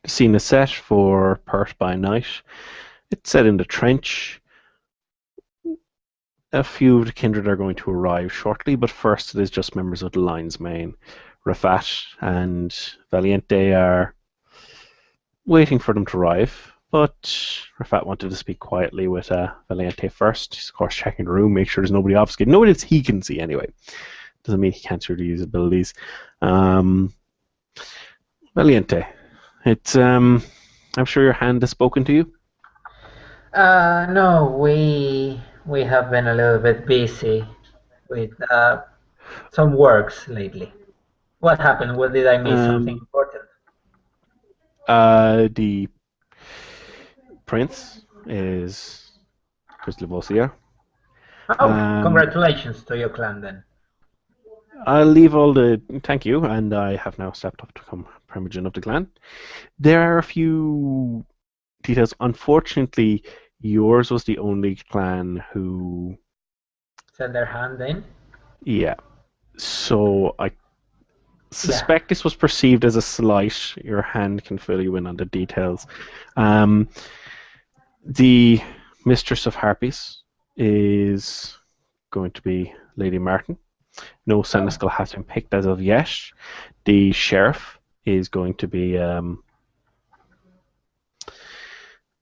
The scene is set for Perth by night. It's set in the trench. A few of the Kindred are going to arrive shortly, but first it is just members of the Lion's Mane. Rafat and Valiente are waiting for them to arrive, but Rafat wanted to speak quietly with Valiente first. He's, of course, checking the room, make sure there's nobody obfuscated. Nobody that he can see, anyway. Doesn't mean he can't really use abilities. Valiente, it's I'm sure your hand has spoken to you. No, we have been a little bit busy with some works lately. What happened? What did I miss? Something Um, important? the prince is Chris Lavoisier. Oh, Um, congratulations to your clan then. I'll leave all the thank you, and I have now stepped up to become Primogen of the clan. There are a few details. Unfortunately, yours was the only clan who, Send their hand in. yeah. So I Yeah. suspect this was perceived as a slight. Your hand can fill you in on the details. Um, the Mistress of Harpies is going to be Lady Martin. No Oh. seneschal has been picked as of yet. The sheriff is going to be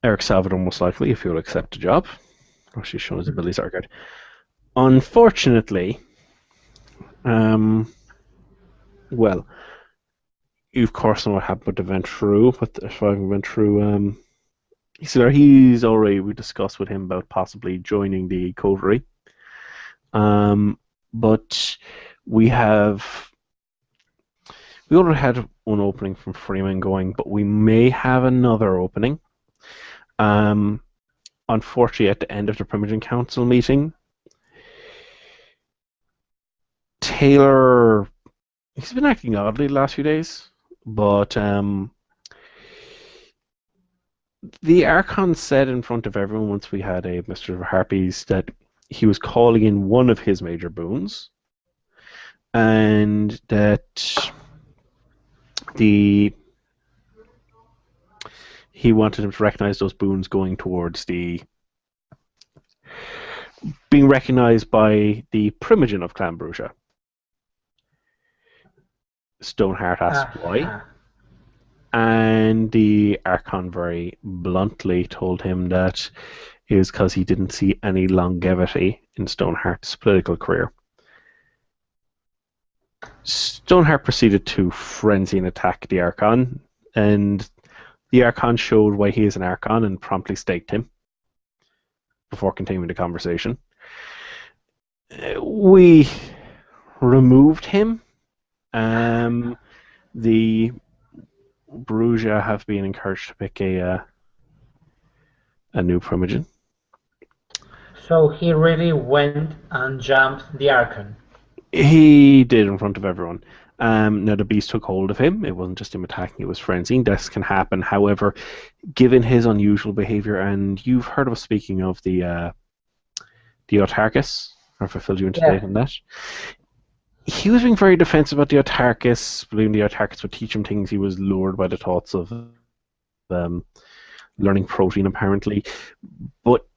Eric Salvador, most likely, if he'll accept the job. Oh, she's shown his abilities are good. Unfortunately, um, well, you of course know what happened with the Ventrue, but if I went through, he's already, we discussed with him about possibly joining the coterie. But we have we already had one opening from Freeman going, but we may have another opening. Um, Unfortunately, at the end of the Primogen Council meeting, Taylor, he's been acting oddly the last few days, but the Archon said in front of everyone once we had a Mr. Harpies that he was calling in one of his major boons, and that the he wanted him to recognize those boons going towards the being recognized by the Primogen of Clan Brucia. Stoneheart asked why, Uh-huh. and the Archon very bluntly told him that it was because he didn't see any longevity in Stoneheart's political career. Stoneheart proceeded to frenzy and attack the Archon, and the Archon showed why he is an Archon and promptly staked him before continuing the conversation. We removed him. The Brugia have been encouraged to pick a new Primogen. So he really went and jumped the Archon. He did in front of everyone. Now the beast took hold of him. It wasn't just him attacking; it was frenzying. This can happen. However, given his unusual behavior, and you've heard of us speaking of the Autarchus, or if I filled you into date Yeah. on that, he was being very defensive about the Autarchus, believing the Autarchus would teach him things. He was lured by the thoughts of um, learning protein, apparently. But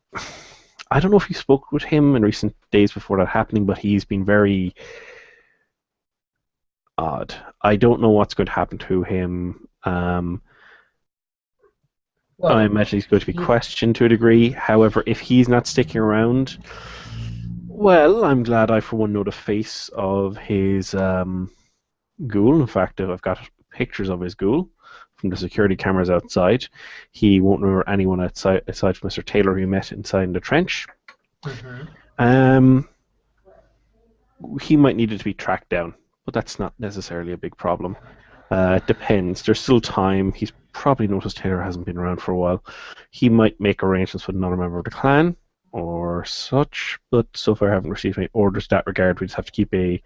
I don't know if you spoke with him in recent days before that happening, but he's been very odd. I don't know what's going to happen to him. I Well, imagine he's going to be he. questioned to a degree. However, if he's not sticking around, well, I'm glad I, for one, know the face of his ghoul. In fact, I've got pictures of his ghoul from the security cameras outside. He won't remember anyone outside aside from Mr. Taylor, who he met inside the trench. Mhm. Um, he might need it to be tracked down, but that's not necessarily a big problem. It depends. There's still time. He's probably noticed Taylor hasn't been around for a while. He might make arrangements with another member of the clan or such, but so far I haven't received any orders in that regard. We just have to keep a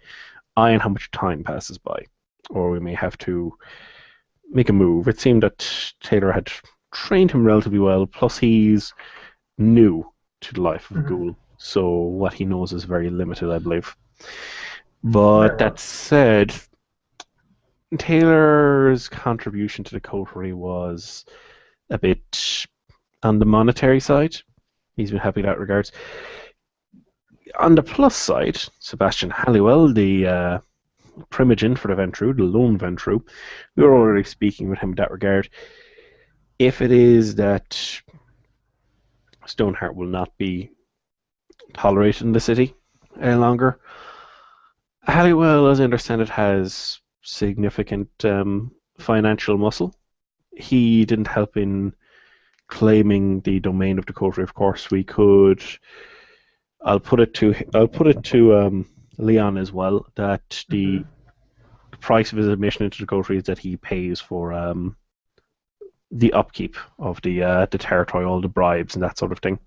eye on how much time passes by, or we may have to make a move. It seemed that Taylor had trained him relatively well, plus he's new to the life of a Mhm. ghoul, so what he knows is very limited, I believe. But Very that well. said, Taylor's contribution to the coterie was a bit on the monetary side. He's been happy in that regards. On the plus side, Sebastian Halliwell, the primogen for the Ventru, the lone Ventru, we were Hmm. already speaking with him in that regard. If it is that Stoneheart will not be tolerated in the city any longer, Halliwell, as I understand it, has significant financial muscle. He didn't help in claiming the domain of the coterie. Of course, we could. I'll put it to Leon as well that Hmm. the price of his admission into the coterie is that he pays for the upkeep of the territory, all the bribes and that sort of thing,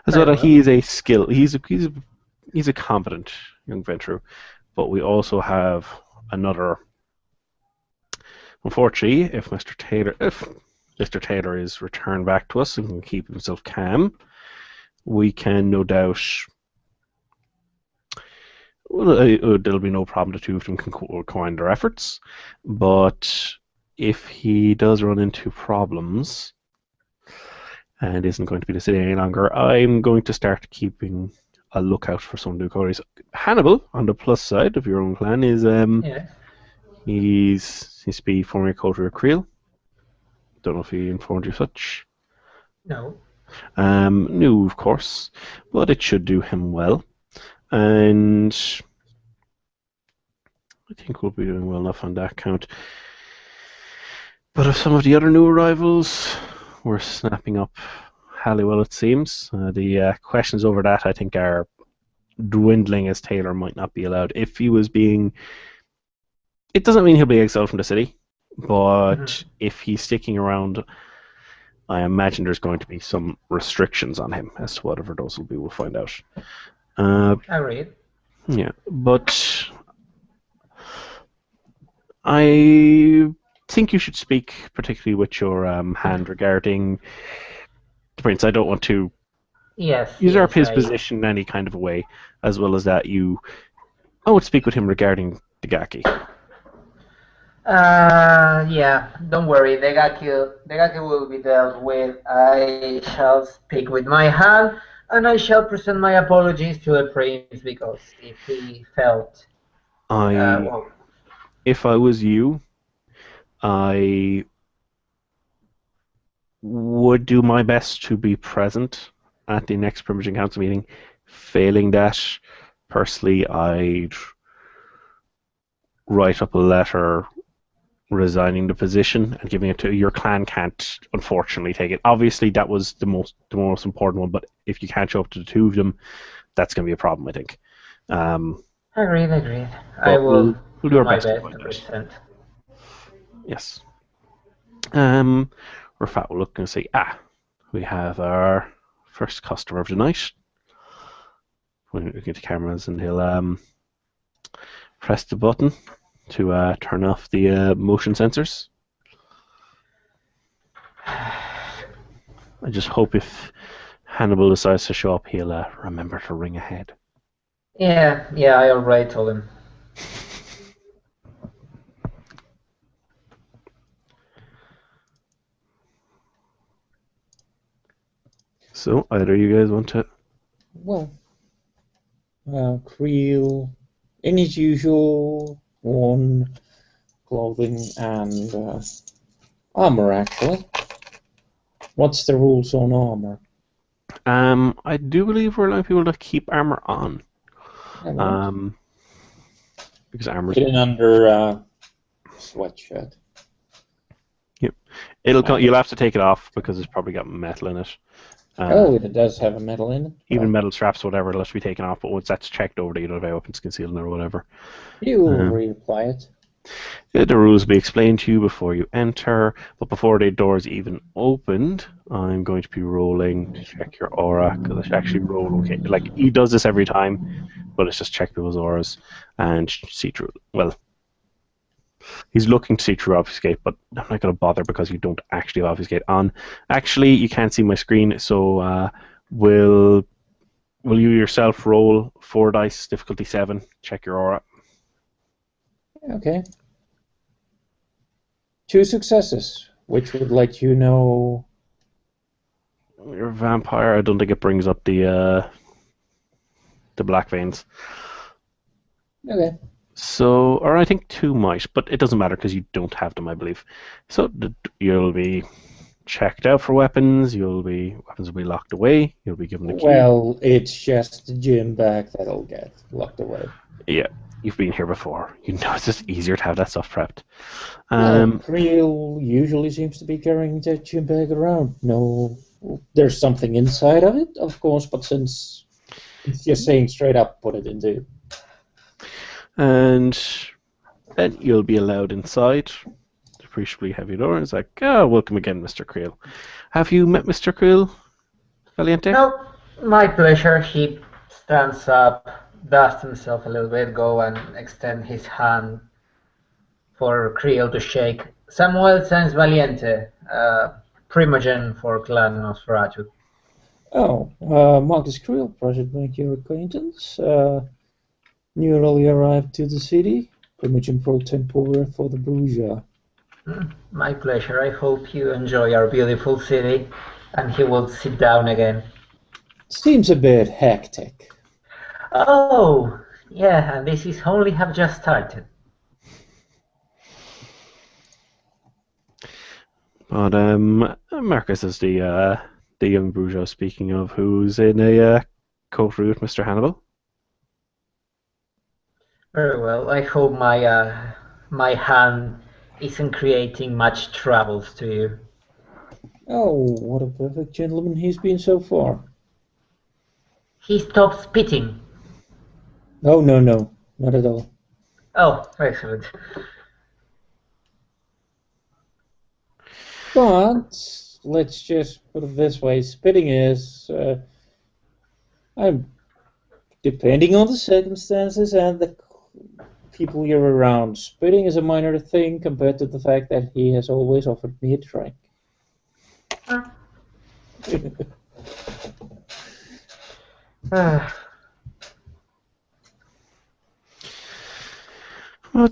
as well Very that well. he is a skill. He's a competent young venturer, but we also have another. Unfortunately, if Mr. Taylor is returned back to us and can keep himself calm, we can no doubt. Well, there'll be no problem. The two of them can combine their efforts, but if he does run into problems and isn't going to be the city any longer, I'm going to start keeping a lookout for some new coteries. Hannibal, on the plus side of your own clan, is Yes. he's to be former coterie of Creel. Don't know if he informed you such. No. New, of course, but it should do him well. And I think we'll be doing well enough on that count. But of some of the other new arrivals, we're snapping up Halliwell, it seems. The questions over that, I think, are dwindling as Taylor might not be allowed. If he was being. It doesn't mean he'll be exiled from the city, but Hmm. if he's sticking around, I imagine there's going to be some restrictions on him as to whatever those will be. We'll find out. Uh, Agreed. yeah, but I think you should speak particularly with your hand regarding the prince. I don't want to Yes, usurp yes, his I. position in any kind of a way, as well as that I would speak with him regarding the Gaki. Yeah, don't worry. The Gaki will be dealt with. I shall speak with my hand, and I shall present my apologies to the prince because if he felt, I, well, if I was you, I would do my best to be present at the next Primaging Council meeting. Failing that, personally, I'd write up a letter resigning the position and giving it to your clan. Can't unfortunately take it. Obviously, that was the most important one. But if you can't show up to the two of them, that's going to be a problem, I think. Um, agreed, agreed. I but will we'll do do our my best to best avoid to that. present. Yes. Um, Rafat will look and say, we have our first customer of the night. When we get the cameras, and he'll press the button to turn off the motion sensors. I just hope if Hannibal decides to show up, he'll remember to ring ahead. Yeah, yeah, I already told him. So either you guys want to? Well, Creel, in his usual worn clothing and armor, actually. What's the rules on armor? I do believe we're allowing people to keep armor on. Yeah, well, Um, because armor's. hidden under sweatshirt. Yep. And You'll have to take it off because it's probably got metal in it. Uh, oh, it does have a metal in it. Even Well, metal straps, whatever, will have to be taken off. But once that's checked over, you don't have weapons concealed or whatever. you'll Um, reapply it. the rules will be explained to you before you enter, but before the doors even opened, I'm going to be rolling to check your aura because I should actually roll. Okay, like he does this every time, but it's just check people's auras and see through. Well, he's looking to see through obfuscate, but I'm not going to bother because you don't actually have obfuscate on. Actually, you can't see my screen, so will will you yourself roll 4 dice, difficulty 7, check your aura? Okay. 2 successes, which would let you know. You're a vampire. I don't think it brings up the black veins. Okay. So, or I think 2 might, but it doesn't matter because you don't have them, I believe. So you'll be checked out for weapons. Weapons will be locked away. You'll be given the key. Well, it's just the gym bag that'll get locked away. Yeah, you've been here before. You know it's just easier to have that stuff prepped. Creel usually seems to be carrying the gym bag around. No, there's something inside of it, of course, but since it's just saying straight up, put it into. And then you'll be allowed inside. Appreciably heavy door. It's like, welcome again, Mr. Creel. Have you met Mr. Creel, Valiente? No, my pleasure. He stands up, dusts himself a little bit, go and extend his hand for Creel to shake. Samuel Sanz Valiente, Primogen for Clan Nosferatu. Oh, Marcus Creel, pleasure to make your acquaintance. Newly arrived to the city, Primogen pro tempore for the Bruja. My pleasure. I hope you enjoy our beautiful city. And he will sit down again. Seems a bit hectic. Oh, yeah, and this is only have just started. But Marcus is the young Bruja speaking of, who's in a coterie with Mr. Hannibal. Very well. I hope my hand isn't creating much troubles to you. Oh, what a perfect gentleman he's been so far. He stopped spitting. Oh, no, not at all. Oh, excellent. But let's just put it this way: spitting is, I'm depending on the circumstances and the people you're around. Spitting is a minor thing compared to the fact that he has always offered me a drink. But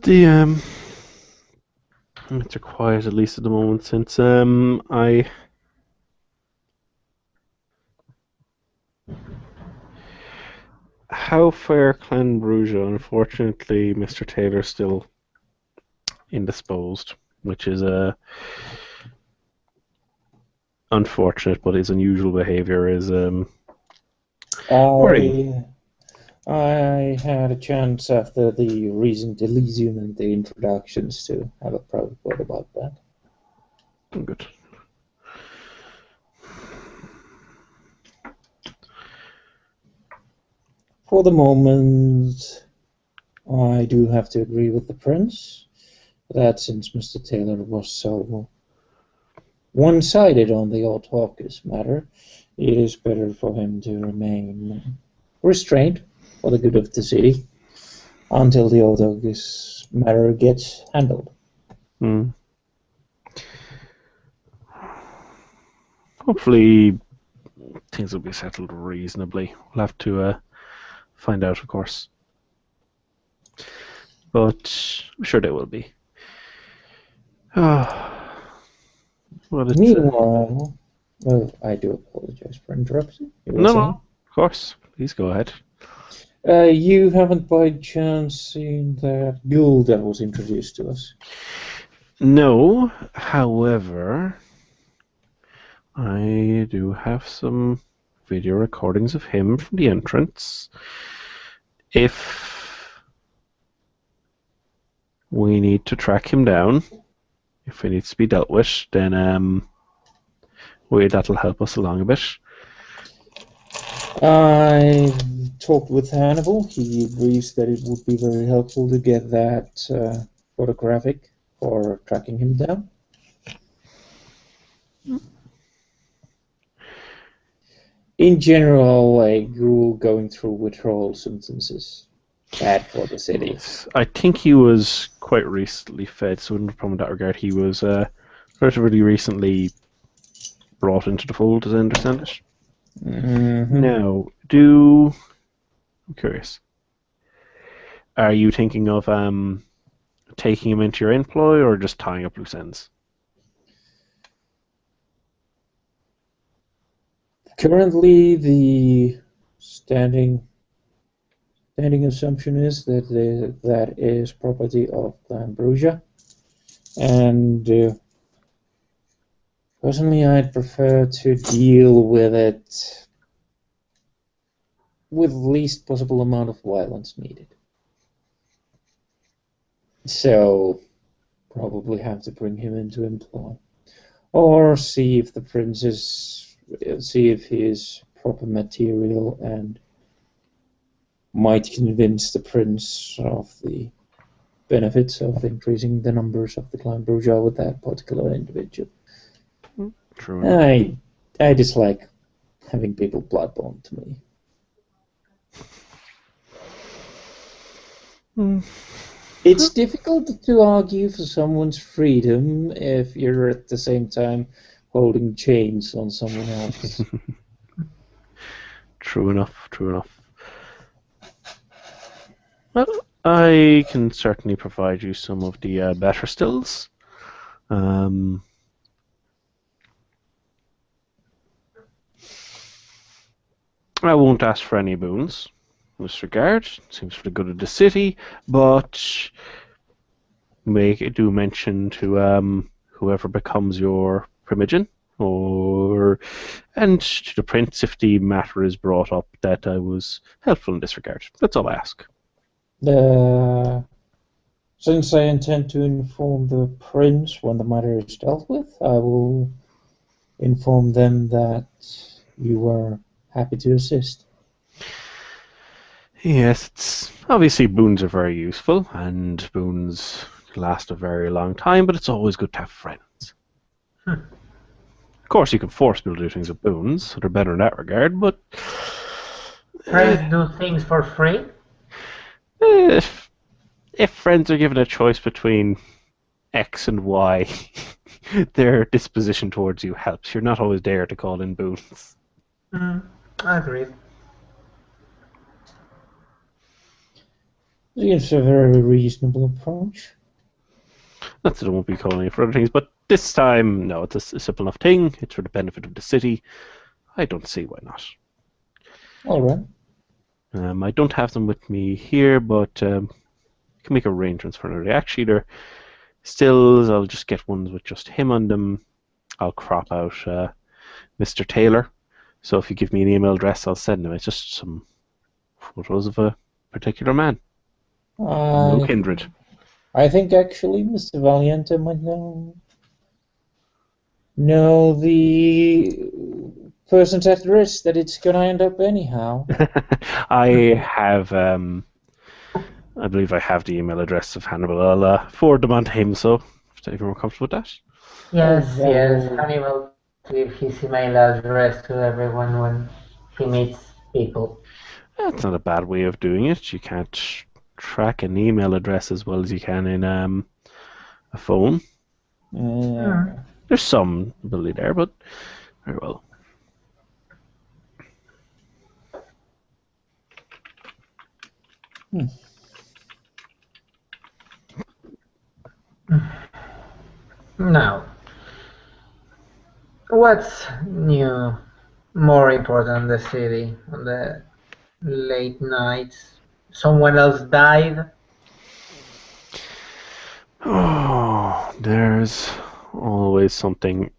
the it's quiet at least at the moment since how fare Clan Bruja? Unfortunately, Mr. Taylor's still indisposed, which is unfortunate, but his unusual behavior is worrying. I had a chance after the recent Elysium and the introductions to have a private word about that. Good. For the moment, I do have to agree with the Prince that since Mr. Taylor was so one-sided on the Autarchus matter, it is better for him to remain restrained for the good of the city until the Autarchus matter gets handled. Hopefully things will be settled reasonably. We'll have to find out, of course. But I'm sure they will be. Meanwhile, I do apologize for interrupting. No, of course. Please go ahead. You haven't by chance seen that ghoul that was introduced to us? No, however, I do have some video recordings of him from the entrance. If we need to track him down, if it needs to be dealt with, then that'll help us along a bit. I talked with Hannibal. He agrees that it would be very helpful to get that photographic for tracking him down. In general, a ghoul going through withdrawal symptoms is bad for the city. Yes. I think he was quite recently fed, so no problem in that regard. He was relatively recently brought into the fold, as I understand it. Mm-hmm. Now, I'm curious. Are you thinking of taking him into your employ or just tying up loose ends? Currently, the standing assumption is that that is property of Clan Bruja, and personally, I'd prefer to deal with it with least possible amount of violence needed. So, probably have to bring him into employ, or see if the prince see if he is proper material and might convince the prince of the benefits of increasing the numbers of the clan bourgeois with that particular individual. True enough. I dislike having people bloodborne to me. It's difficult to argue for someone's freedom if you're at the same time holding chains on someone else. True enough. Well, I can certainly provide you some of the better stills. I won't ask for any boons in this regard. Seems for the good of the city, but do mention to whoever becomes your primogen, and to the prince if the matter is brought up that I was helpful in this regard. That's all I ask. Since I intend to inform the prince when the matter is dealt with, I will inform them that you were happy to assist. Yes, it's obviously boons are very useful, and boons last a very long time, but it's always good to have friends. Of course, you can force people to do things with boons, so they're better in that regard, but Friends do things for free? if friends are given a choice between X and Y, their disposition towards you helps. You're not always there to call in boons. I agree. It's a very reasonable approach. Not that I won't be calling you for other things, but this time, no, it's a simple enough thing. It's for the benefit of the city. I don't see why not. All right. I don't have them with me here, but can make arrangements for another. Actually, they're stills. I'll just get ones with just him on them. I'll crop out Mr. Taylor. So if you give me an email address, I'll send them. It's just some photos of a particular man. No Kindred. I think actually Mr. Valiente might know the person's at risk that it's going to end up anyhow. I have, I believe I have the email address of Hannibal. I'll forward them on to him, so if you're more comfortable with that. Yes, Hannibal give his email address to everyone when he meets people. That's not a bad way of doing it. You can't track an email address as well as you can in a phone. There's some ability there, but very well. Now, what's new, more important in the city on the late nights? Someone else died? Oh, there's always something.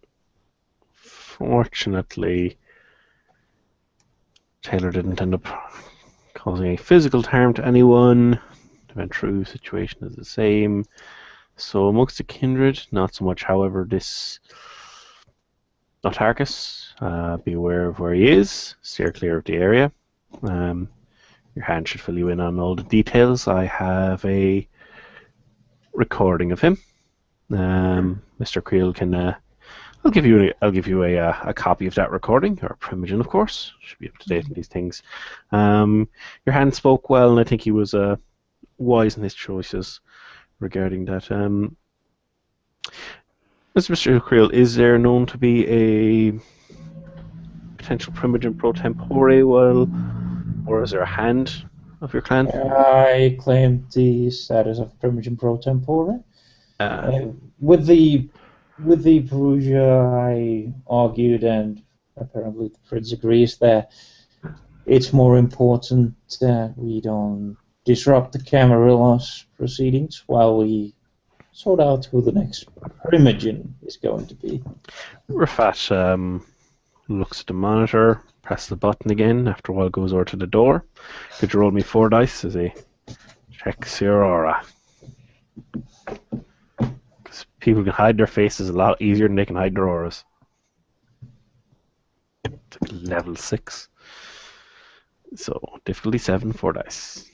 Fortunately, Taylor didn't end up causing any physical harm to anyone. The Ventru situation is the same. So amongst the Kindred, not so much. However, this Autarchus, be aware of where he is. Steer clear of the area. Your hand should fill you in on all the details. I have a recording of him. Mr. Creel can. I'll give you a copy of that recording, or a primogen, of course. Should be up to date on these things. Your hand spoke well, and I think he was wise in his choices regarding that. Mr. Creel, is there known to be a potential primogen pro tempore, or is there a hand of your clan? I claimed the status of Primogen Pro Tempore. Uh, With the Perugia, I argued, and apparently the Prince agrees that it's more important that we don't disrupt the Camarillas proceedings while we sort out who the next Primogen is going to be. Rafat looks at the monitor, presses the button again. After a while, goes over to the door. Could you roll me 4 dice as he checks your aura? Because people can hide their faces a lot easier than they can hide their auras. It's like level 6. So, difficulty 7, 4 dice.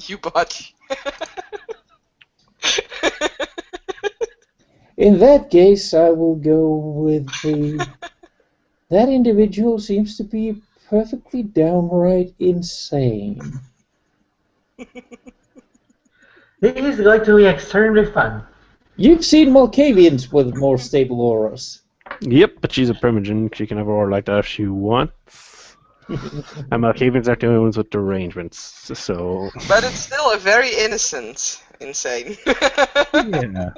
You botch. In that case, I will go with the... That individual seems to be perfectly downright insane. This is going to be extremely fun. You've seen Malkavians with more stable auras. Yep, but she's a Primogen. She can have an aura like that if she wants. And Malkavians are the only ones with arrangements, so... But it's still a very innocent insane. Yeah.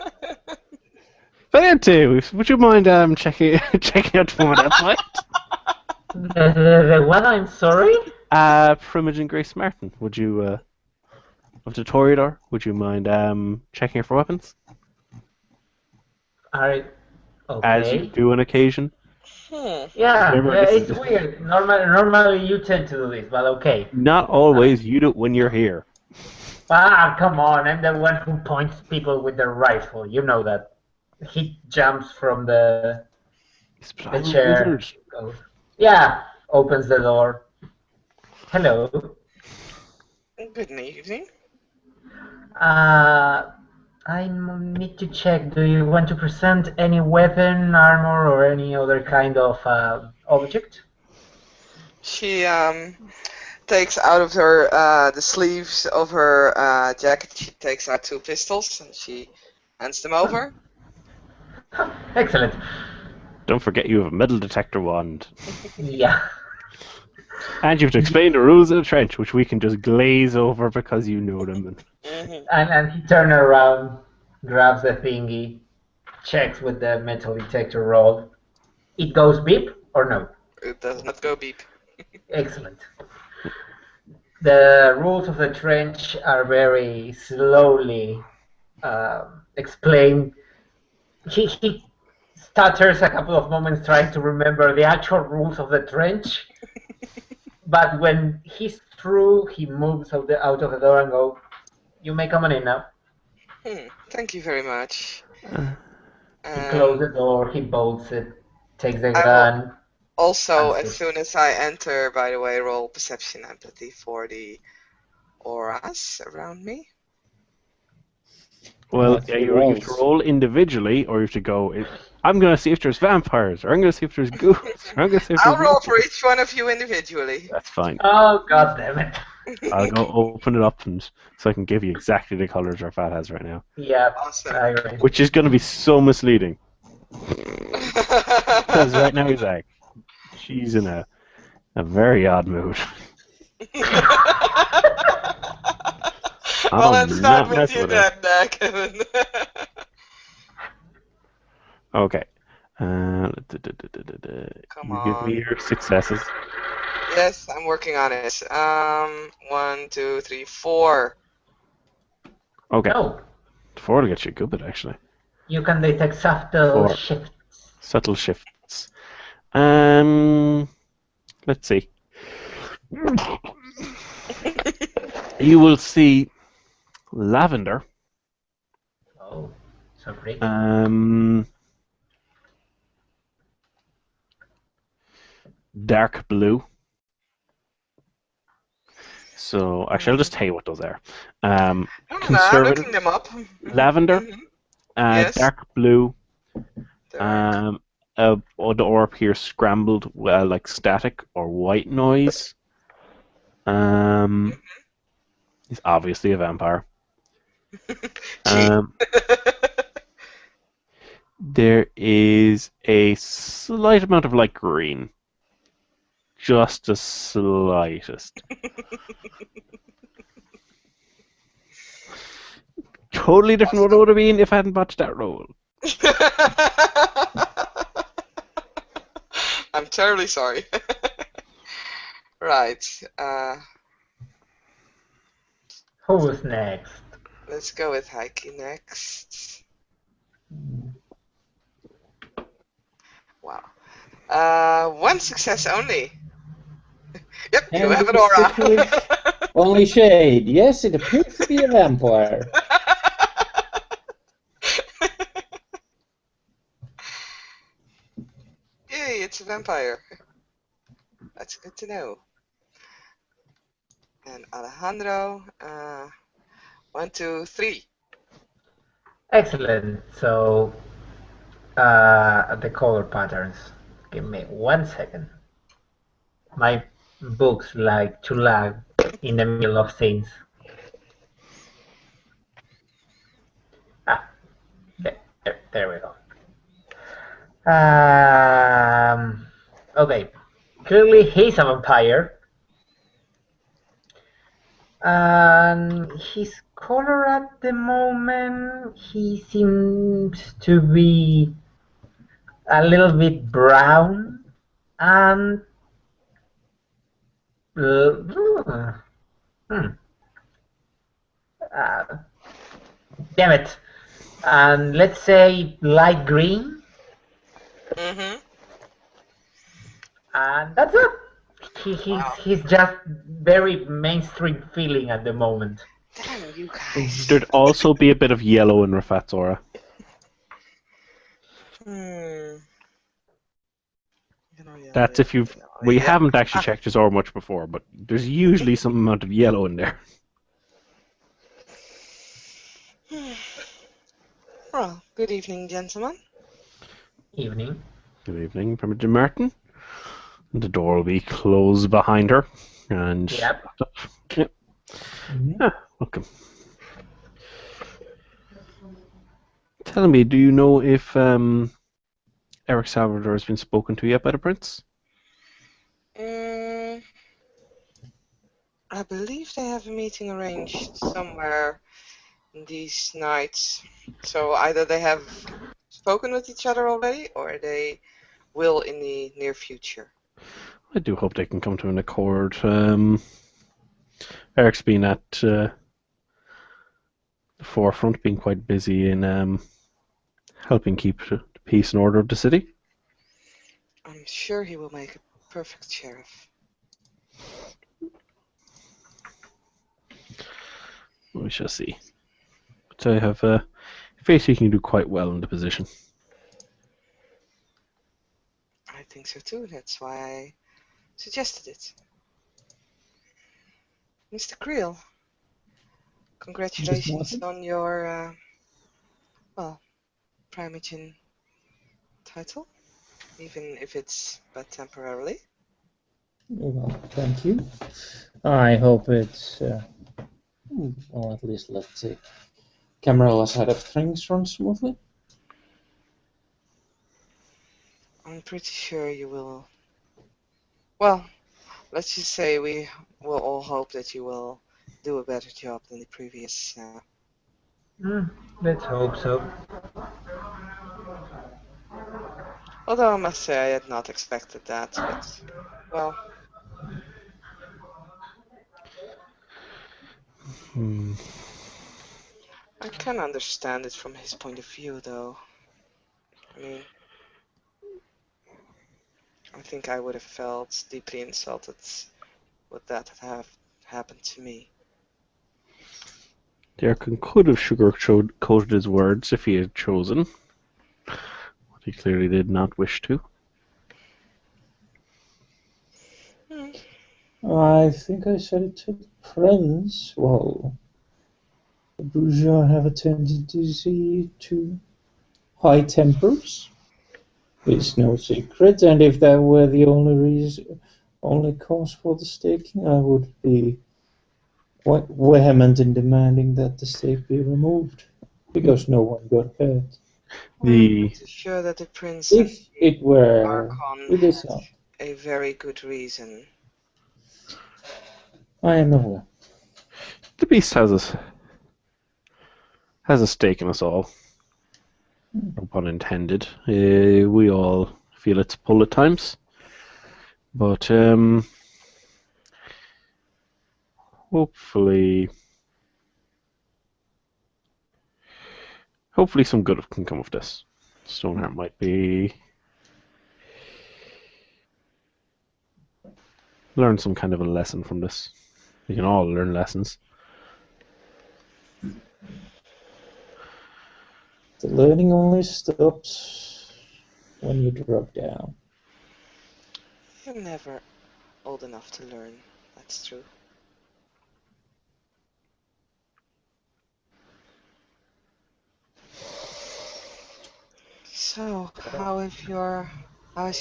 Valente, would you mind checking out the one at night? The one, I'm sorry? Primogen Grace Martin, would you, of the Toreador, would you mind checking her for weapons? Okay. As you do on occasion? Yeah, Remember, this it's is- weird. Normally you tend to do this, but okay. Not always, you do it when you're here. Ah, come on, I'm the one who points people with the rifle. You know that. He jumps from the chair. Wizard. Goes. Yeah, opens the door. Hello. Good evening. I need to check. Do you want to present any weapon, armor, or any other kind of object? She takes out of her the sleeves of her jacket. She takes out 2 pistols and she hands them over. Excellent. Don't forget you have a metal detector wand. Yeah. And you have to explain the rules of the trench, which we can just glaze over because you know them. And he turns around, grabs the thingy, checks with the metal detector rod. It goes beep or no? It does not go beep. Excellent. The rules of the trench are very slowly explained. He stutters a couple of moments trying to remember the actual rules of the trench. But when he's through, he moves out of the door and goes, "You may come on in now." Thank you very much. He closes the door, he bolts it, takes the I gun. Also, and as soon as I enter, by the way, roll perception empathy for the auras around me. Well, That's you the have to rolls. roll individually, or you have to go, I'm going to see if there's vampires, or I'm going to see if there's ghouls, or I'm going to see if I'll there's... roll for each one of you individually. That's fine. Oh, god damn it. I'll go open it up and so I can give you exactly the colours our fat has right now. Yeah, Awesome. I agree. Which is going to be so misleading. Because right now he's like, she's in a very odd mood. Well, I'm let's not start with messing you with her. then, Kevin. Okay. You Come give me on. your successes. Yes, I'm working on it. 1, 2, 3, 4. Okay. No, 4 will get you a good bit, actually. you can detect subtle 4. shifts. Subtle shifts. Let's see. You will see lavender. Oh, so great. Dark blue. So actually, I'll just tell you what those are. I'm Conservative looking them up. lavender, Yes. dark blue. Dark. The orb here scrambled, like static or white noise. He's obviously a vampire. Gee. There is a slight amount of light green. Just the slightest. Totally different what it would have been if I hadn't botched that roll. I'm terribly sorry. Right. Who's next? Let's go with Heike next. Wow. One success only. Yep, you And have an this aura. situation- Only shade. Yes, it appears to be a vampire. Yay, it's a vampire. That's good to know. And Alejandro, 1, 2, 3. Excellent. So, the color patterns. Give me 1 second. My books like to lag in the middle of scenes. There we go. Okay. Clearly, he's a vampire. And his color at the moment, he seems to be a little bit brown and damn it, and let's say light green, Mm-hmm. and that's it. Wow. He's just very mainstream feeling at the moment. Damn you guys. There'd also be a bit of yellow in Rafat's aura. That's if you've... We haven't actually checked his aura much before, but there's usually some amount of yellow in there. Well, good evening, gentlemen. Evening. Good evening, Primogen Martin. The door will be closed behind her. And... Yep. Yep. Welcome. Tell me, do you know if Eric Salvador has been spoken to yet by the prince? I believe they have a meeting arranged somewhere in these nights. So either they have spoken with each other already, or they will in the near future. I do hope they can come to an accord. Eric's been at the forefront, being quite busy in helping keep the peace and order of the city. I'm sure he will make a perfect sheriff. We shall see. But I have faith he can do quite well in the position. I think so too, that's why I suggested it. Mr. Creel, congratulations on your, Primogen title, even if it's but temporarily. Well, thank you. I hope it's, well, at least let's see. Camera side of things run smoothly. I'm pretty sure you will. Well, let's just say we will all hope that you will do a better job than the previous. Let's hope so. Although I must say I had not expected that, but, well. I can understand it from his point of view, though. I mean, I think I would have felt deeply insulted would that have happened to me. Derkin could have sugar-coated his words if he had chosen. But he clearly did not wish to. I think I said it to the prince. Well, the bourgeois have a tendency to high tempers. It's no secret, and if that were the only cause for the staking, I would be vehement in demanding that the stake be removed, because no one got hurt. I'm The pretty sure that the prince and If it were, Archon it had is not. a very good reason. I am aware. the beast has a stake in us all. No pun intended. We all feel its pull at times, but hopefully, some good can come of this. Stoneheart might be learn some kind of a lesson from this. We can all learn lessons. The learning only stops when you drop down. You're never old enough to learn. That's true. So, how has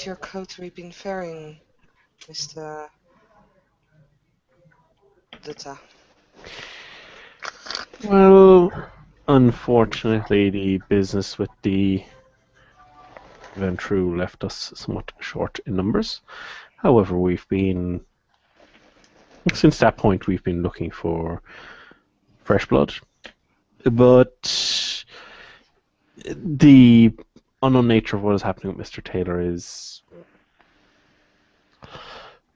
your coterie been faring, Mr. Dutta? Well, unfortunately, the business with the Ventru left us somewhat short in numbers. However, since that point, we've been looking for fresh blood. But the unknown nature of what is happening with Mr. Taylor is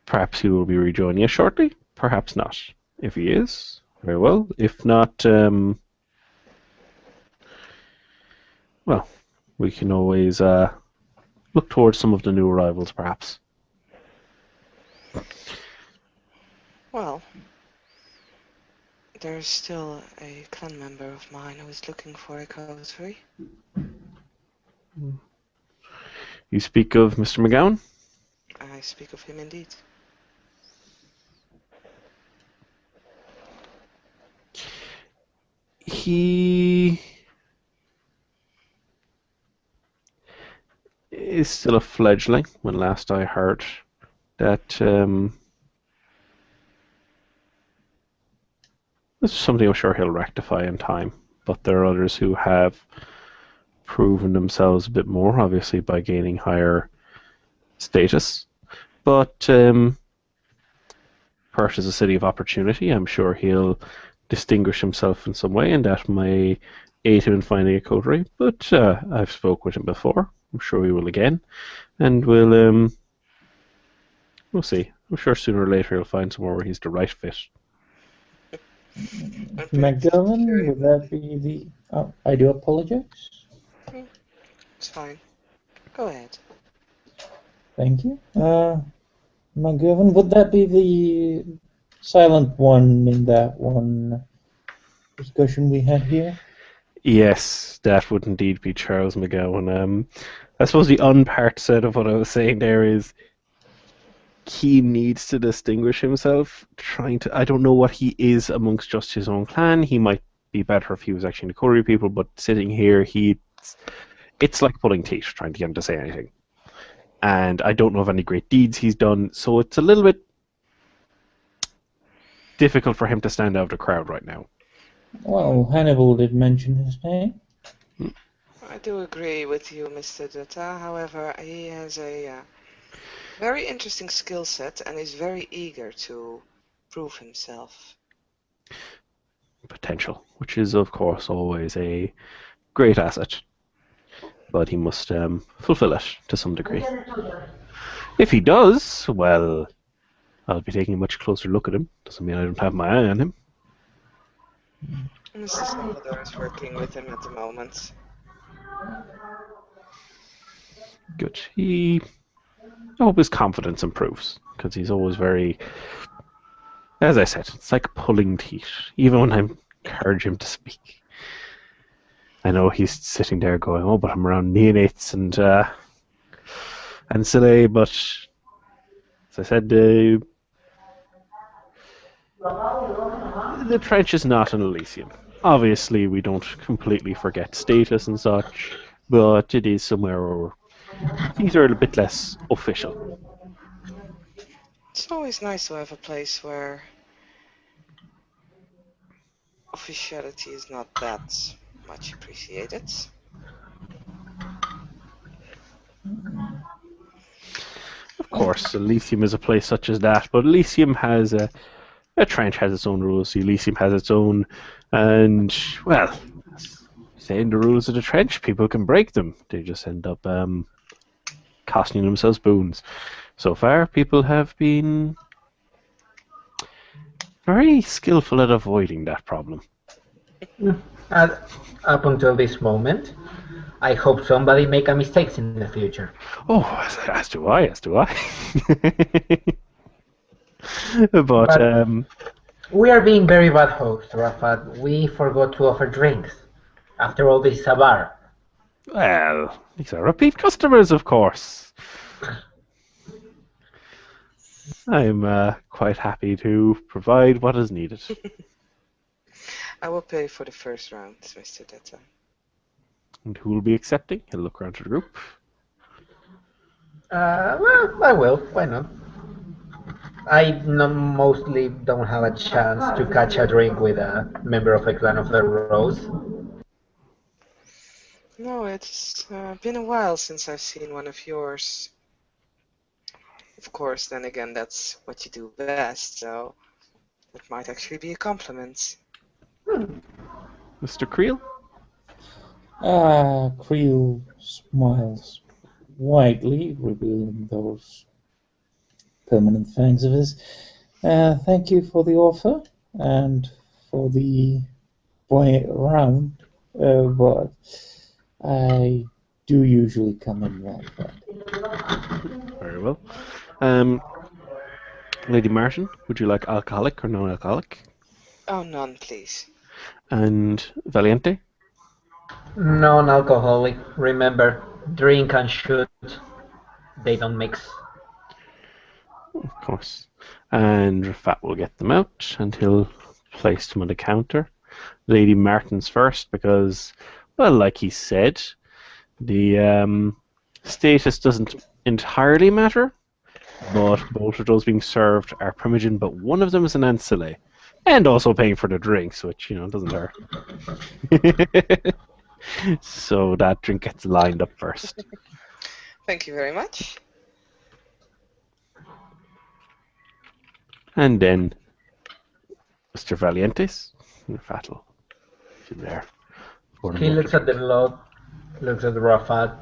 perhaps he will be rejoining us shortly, perhaps not. If he is, very well. If not, well, we can always look towards some of the new arrivals, perhaps. Well, there's still a clan member of mine who is looking for a coterie. You speak of Mr. McGowan? I speak of him indeed. He is still a fledgling. When last I heard that this is something I'm sure he'll rectify in time. But there are others who have proven themselves a bit more, obviously by gaining higher status. But Perth is a city of opportunity. I'm sure he'll distinguish himself in some way, and that may aid him in finding a coterie. But I've spoke with him before. I'm sure we will again, and we'll see. I'm sure sooner or later he'll find somewhere where he's the right fit. McGovern, would that be the... Oh, I do apologize. It's fine. Go ahead. Thank you. McGovern, would that be the silent one in that one discussion we had here? Yes, that would indeed be Charles McGowan. I suppose the unpart side of what I was saying there is he needs to distinguish himself. I don't know what he is amongst just his own clan. He might be better if he was actually in the Korea people, but sitting here, it's like pulling teeth trying to get him to say anything. And I don't know of any great deeds he's done, so it's a little bit difficult for him to stand out of the crowd right now. Well, Hannibal did mention his name. I do agree with you, Mr. Dutta. However, he has a very interesting skill set and is very eager to prove himself. Potential, which is, of course, always a great asset. But he must fulfill it to some degree. If he does, well, I'll be taking a much closer look at him. Doesn't mean I don't have my eye on him. Mr. Salvador is working with him at the moment. Good. I hope his confidence improves, because he's always very... As I said, it's like pulling teeth, even when I encourage him to speak. I know he's sitting there going, oh, but I'm around neonates and silly, but as I said, the trench is not an Elysium. Obviously, we don't completely forget status and such, but it is somewhere where things are a bit less official. It's always nice to have a place where officiality is not that much appreciated. course, Elysium is a place such as that, but Elysium has a trench has its own rules. Elysium has its own, and well, saying the rules of the trench, people can break them. They just end up costing themselves boons. So far, people have been very skillful at avoiding that problem. Uh, Up until this moment, I hope somebody make a mistakes in the future. Oh, as do I, as do I. But But we are being very bad hosts, Rafat. We forgot to offer drinks. After all, this is a bar. well, these are repeat customers, of course. I'm quite happy to provide what is needed. I will pay for the first round, Mr. Detta. And who will be accepting? He'll look around to the group. Well, I will. Why not? I mostly don't have a chance to catch a drink with a member of a clan of the Rose. No, it's been a while since I've seen one of yours. Of course, then again, that's what you do best, so that might actually be a compliment. Mr. Creel? Creel smiles widely, revealing those permanent fangs of his. Thank you for the offer and for the buy around, but I do usually come in well fed. Very well. Lady Martin, would you like alcoholic or non-alcoholic? Oh, none, please. And Valiente? Non-alcoholic. Remember, drink and shoot. They don't mix. Of course. And Rafat will get them out and he'll place them on the counter. Lady Martin's first because, well, like he said, the status doesn't entirely matter, but both of those being served are primogen, but one of them is an ancillary. And also paying for the drinks, which, doesn't hurt. So that drink gets lined up first. Thank you very much. And then Mr. Valientes, Fatal, there. He looks at the blood, looks at the Rafat.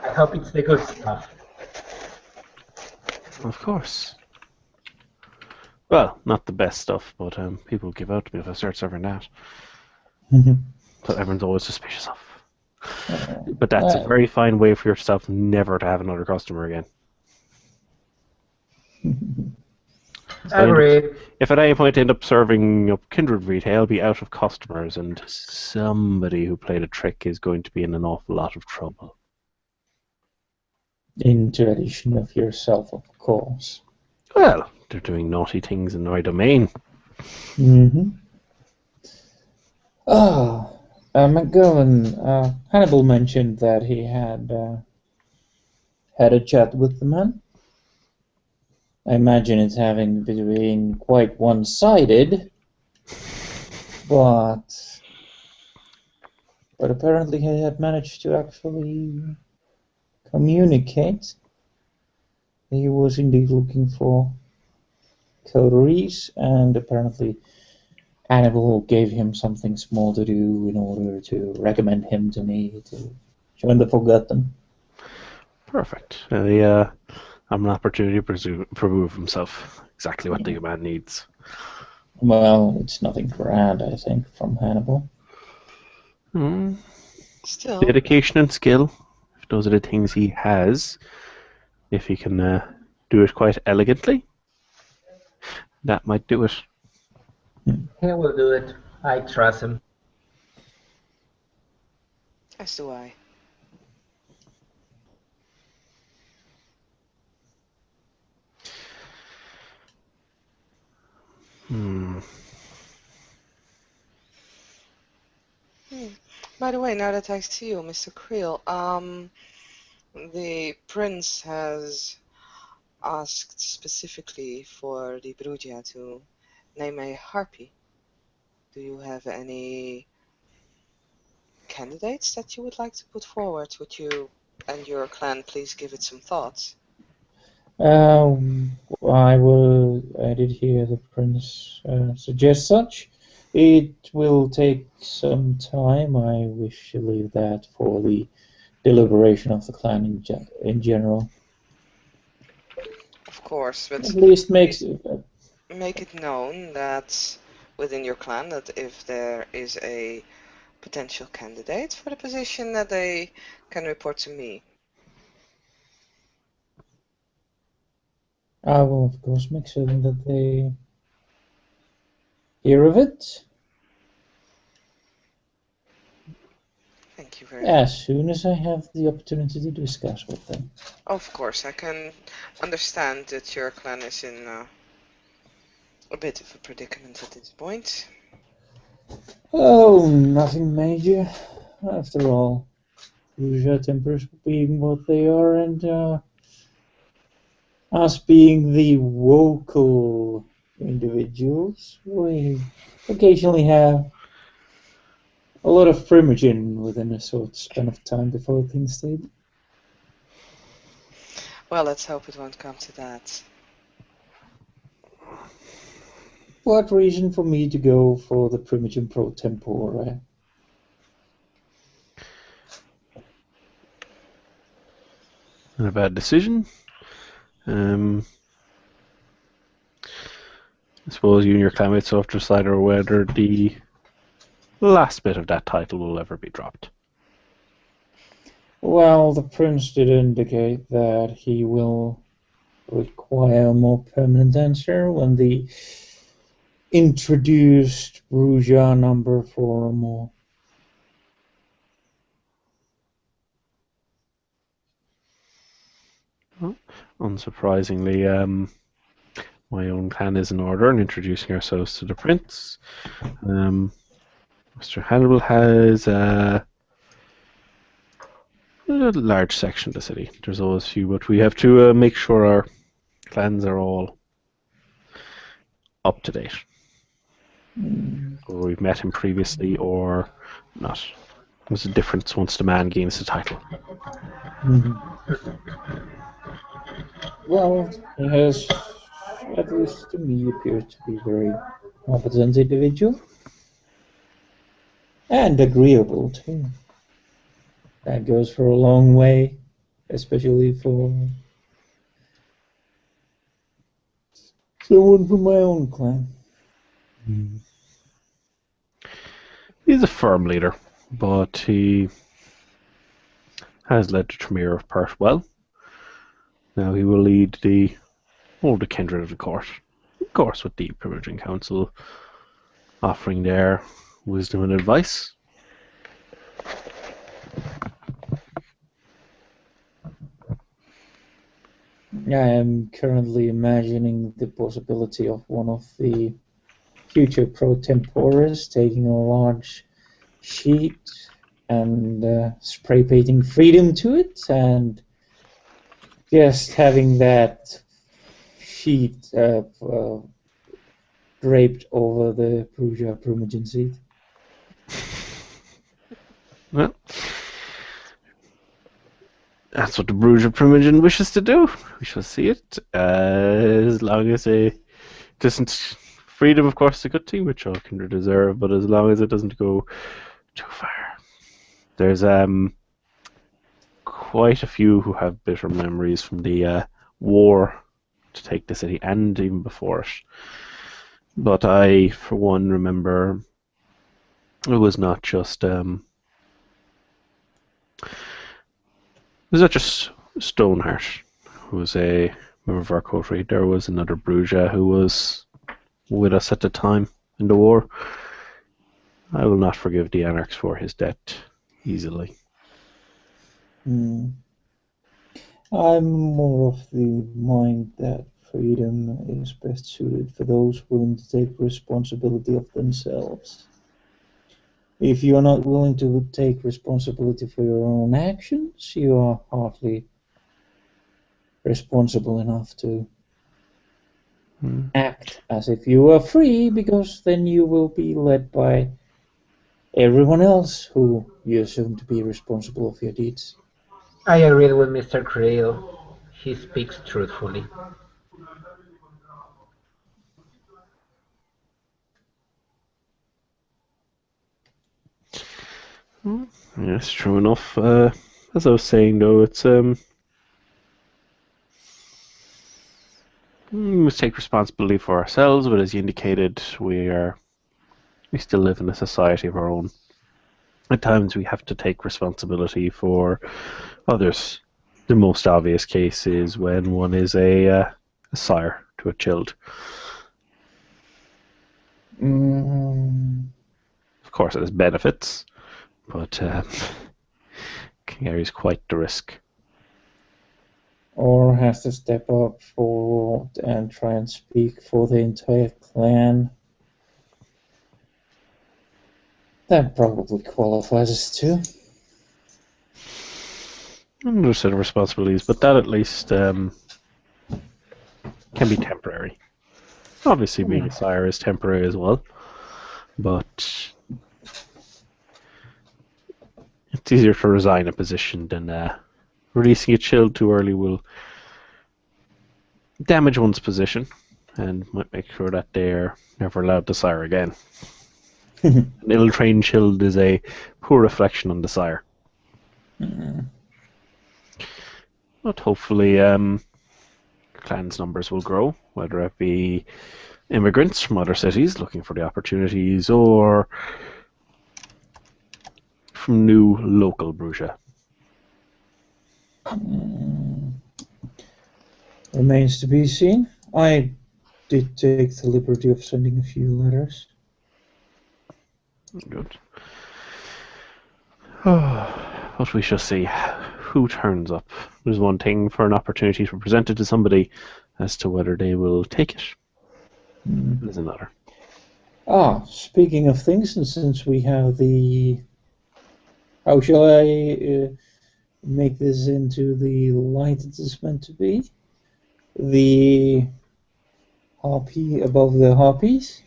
I hope it's the good stuff. Of course. Well, not the best stuff, but people give out to me if I start serving that. So everyone's always suspicious of. But that's a very fine way for yourself never to have another customer again. Agreed. If at any point I end up serving up Kindred retail, I'll be out of customers, and somebody who played a trick is going to be in an awful lot of trouble. In tradition of yourself, of course. Well, they're doing naughty things in my domain. McGowan, Hannibal mentioned that he had a chat with the man. I imagine it's having been quite one-sided, but apparently he had managed to actually communicate. He was indeed looking for coteries, and apparently Hannibal gave him something small to do in order to recommend him to me to join the Forgotten. Perfect. An opportunity to prove himself exactly what the man needs. Well, it's nothing grand, I think, from Hannibal. Still. Dedication and skill. If those are the things he has, if he can do it quite elegantly, that might do it. He will do it. I trust him. As do I. By the way, now that I see you, Mr. Creel, the prince has asked specifically for the Brugia to name a harpy. Do you have any candidates that you would like to put forward? Would you and your clan please give it some thought. I did hear the prince suggest such. It will take some time. I wish to leave that for the deliberation of the clan in general. Of course, but At least makes make it known that within your clan that if there is a potential candidate for the position that they can report to me. I will of course make certain that they hear of it Thank you very much. as soon as I have the opportunity to discuss with them. Of course, I can understand that your clan is in a bit of a predicament at this point. Oh, nothing major. After all, Rouge tempers being what they are, and us being the vocal individuals, we occasionally have a lot of primogen within a short span of time before things stable. Well, let's hope it won't come to that. What reason for me to go for the primogen pro tempore? Not a bad decision. I suppose you and your clanmates will have to decide whether the last bit of that title will ever be dropped. Well, the prince did indicate that he will require a more permanent answer when the introduced Rouja number 4 or more. Unsurprisingly, my own clan is in order in introducing ourselves to the prince. Mr. Hannibal has a large section of the city. There's always a few, but we have to make sure our clans are all up to date. Or we've met him previously or not. There's a difference once the man gains the title. Well, he has, at least to me, appears to be a very competent individual. And agreeable, too. That goes for a long way, especially for someone from my own clan. He's a firm leader, but he has led the Tremere of Perth well. Now he will lead the Kindred of the court. Of course, with the Primogene Council offering their wisdom and advice. I am currently imagining the possibility of one of the future pro tempores taking a large sheet and spray painting freedom to it, and just having that sheet draped over the Perugia Primogen seat. Well, that's what the Bruges Primogen wishes to do. We shall see it. As long as it doesn't... Freedom, of course, is a good thing, which all Kindred deserve, but as long as it doesn't go too far. There's quite a few who have bitter memories from the war to take the city, and even before it. But I, for one, remember it was not just Stoneheart, who was a member of our coterie. There was another Bruja who was with us at the time in the war. I will not forgive the Anarchs for his death easily. I'm more of the mind that freedom is best suited for those willing to take responsibility of themselves. If you are not willing to take responsibility for your own actions, you are hardly responsible enough to act as if you are free, because then you will be led by everyone else who you assume to be responsible of your deeds. I agreed with Mr. Creel. He speaks truthfully. Yes, true enough. As I was saying, though, it's we must take responsibility for ourselves, but as you indicated, we still live in a society of our own. At times, we have to take responsibility for others. The most obvious case is when one is a sire to a child. Mm, Of course, it has benefits, but carries quite the risk. or has to step up forward and try and speak for the entire clan. That probably qualifies as too. Another set of responsibilities, but that at least can be temporary. Obviously, being a sire is temporary as well, but it's easier to resign a position than releasing a child too early will damage one's position and might make sure that they're never allowed to sire again. An ill-trained child is a poor reflection on the sire. But hopefully, clan's numbers will grow, whether it be immigrants from other cities looking for the opportunities or from new local Bruja. Remains to be seen. I did take the liberty of sending a few letters. Good. But we shall see who turns up. There's one thing for an opportunity to present it to somebody, as to whether they will take it. There's another. Speaking of things, and since we have the... How shall I make this into the light it is meant to be? The harpy above the harpies?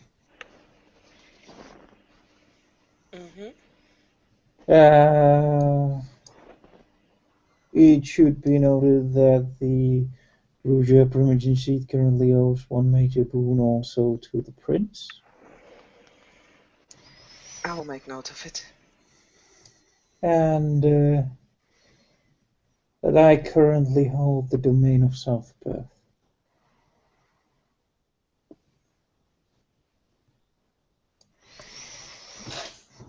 It should be noted that the Ruja Primogen seat currently owes one major boon also to the prince. I will make note of it. And that I currently hold the domain of South Perth.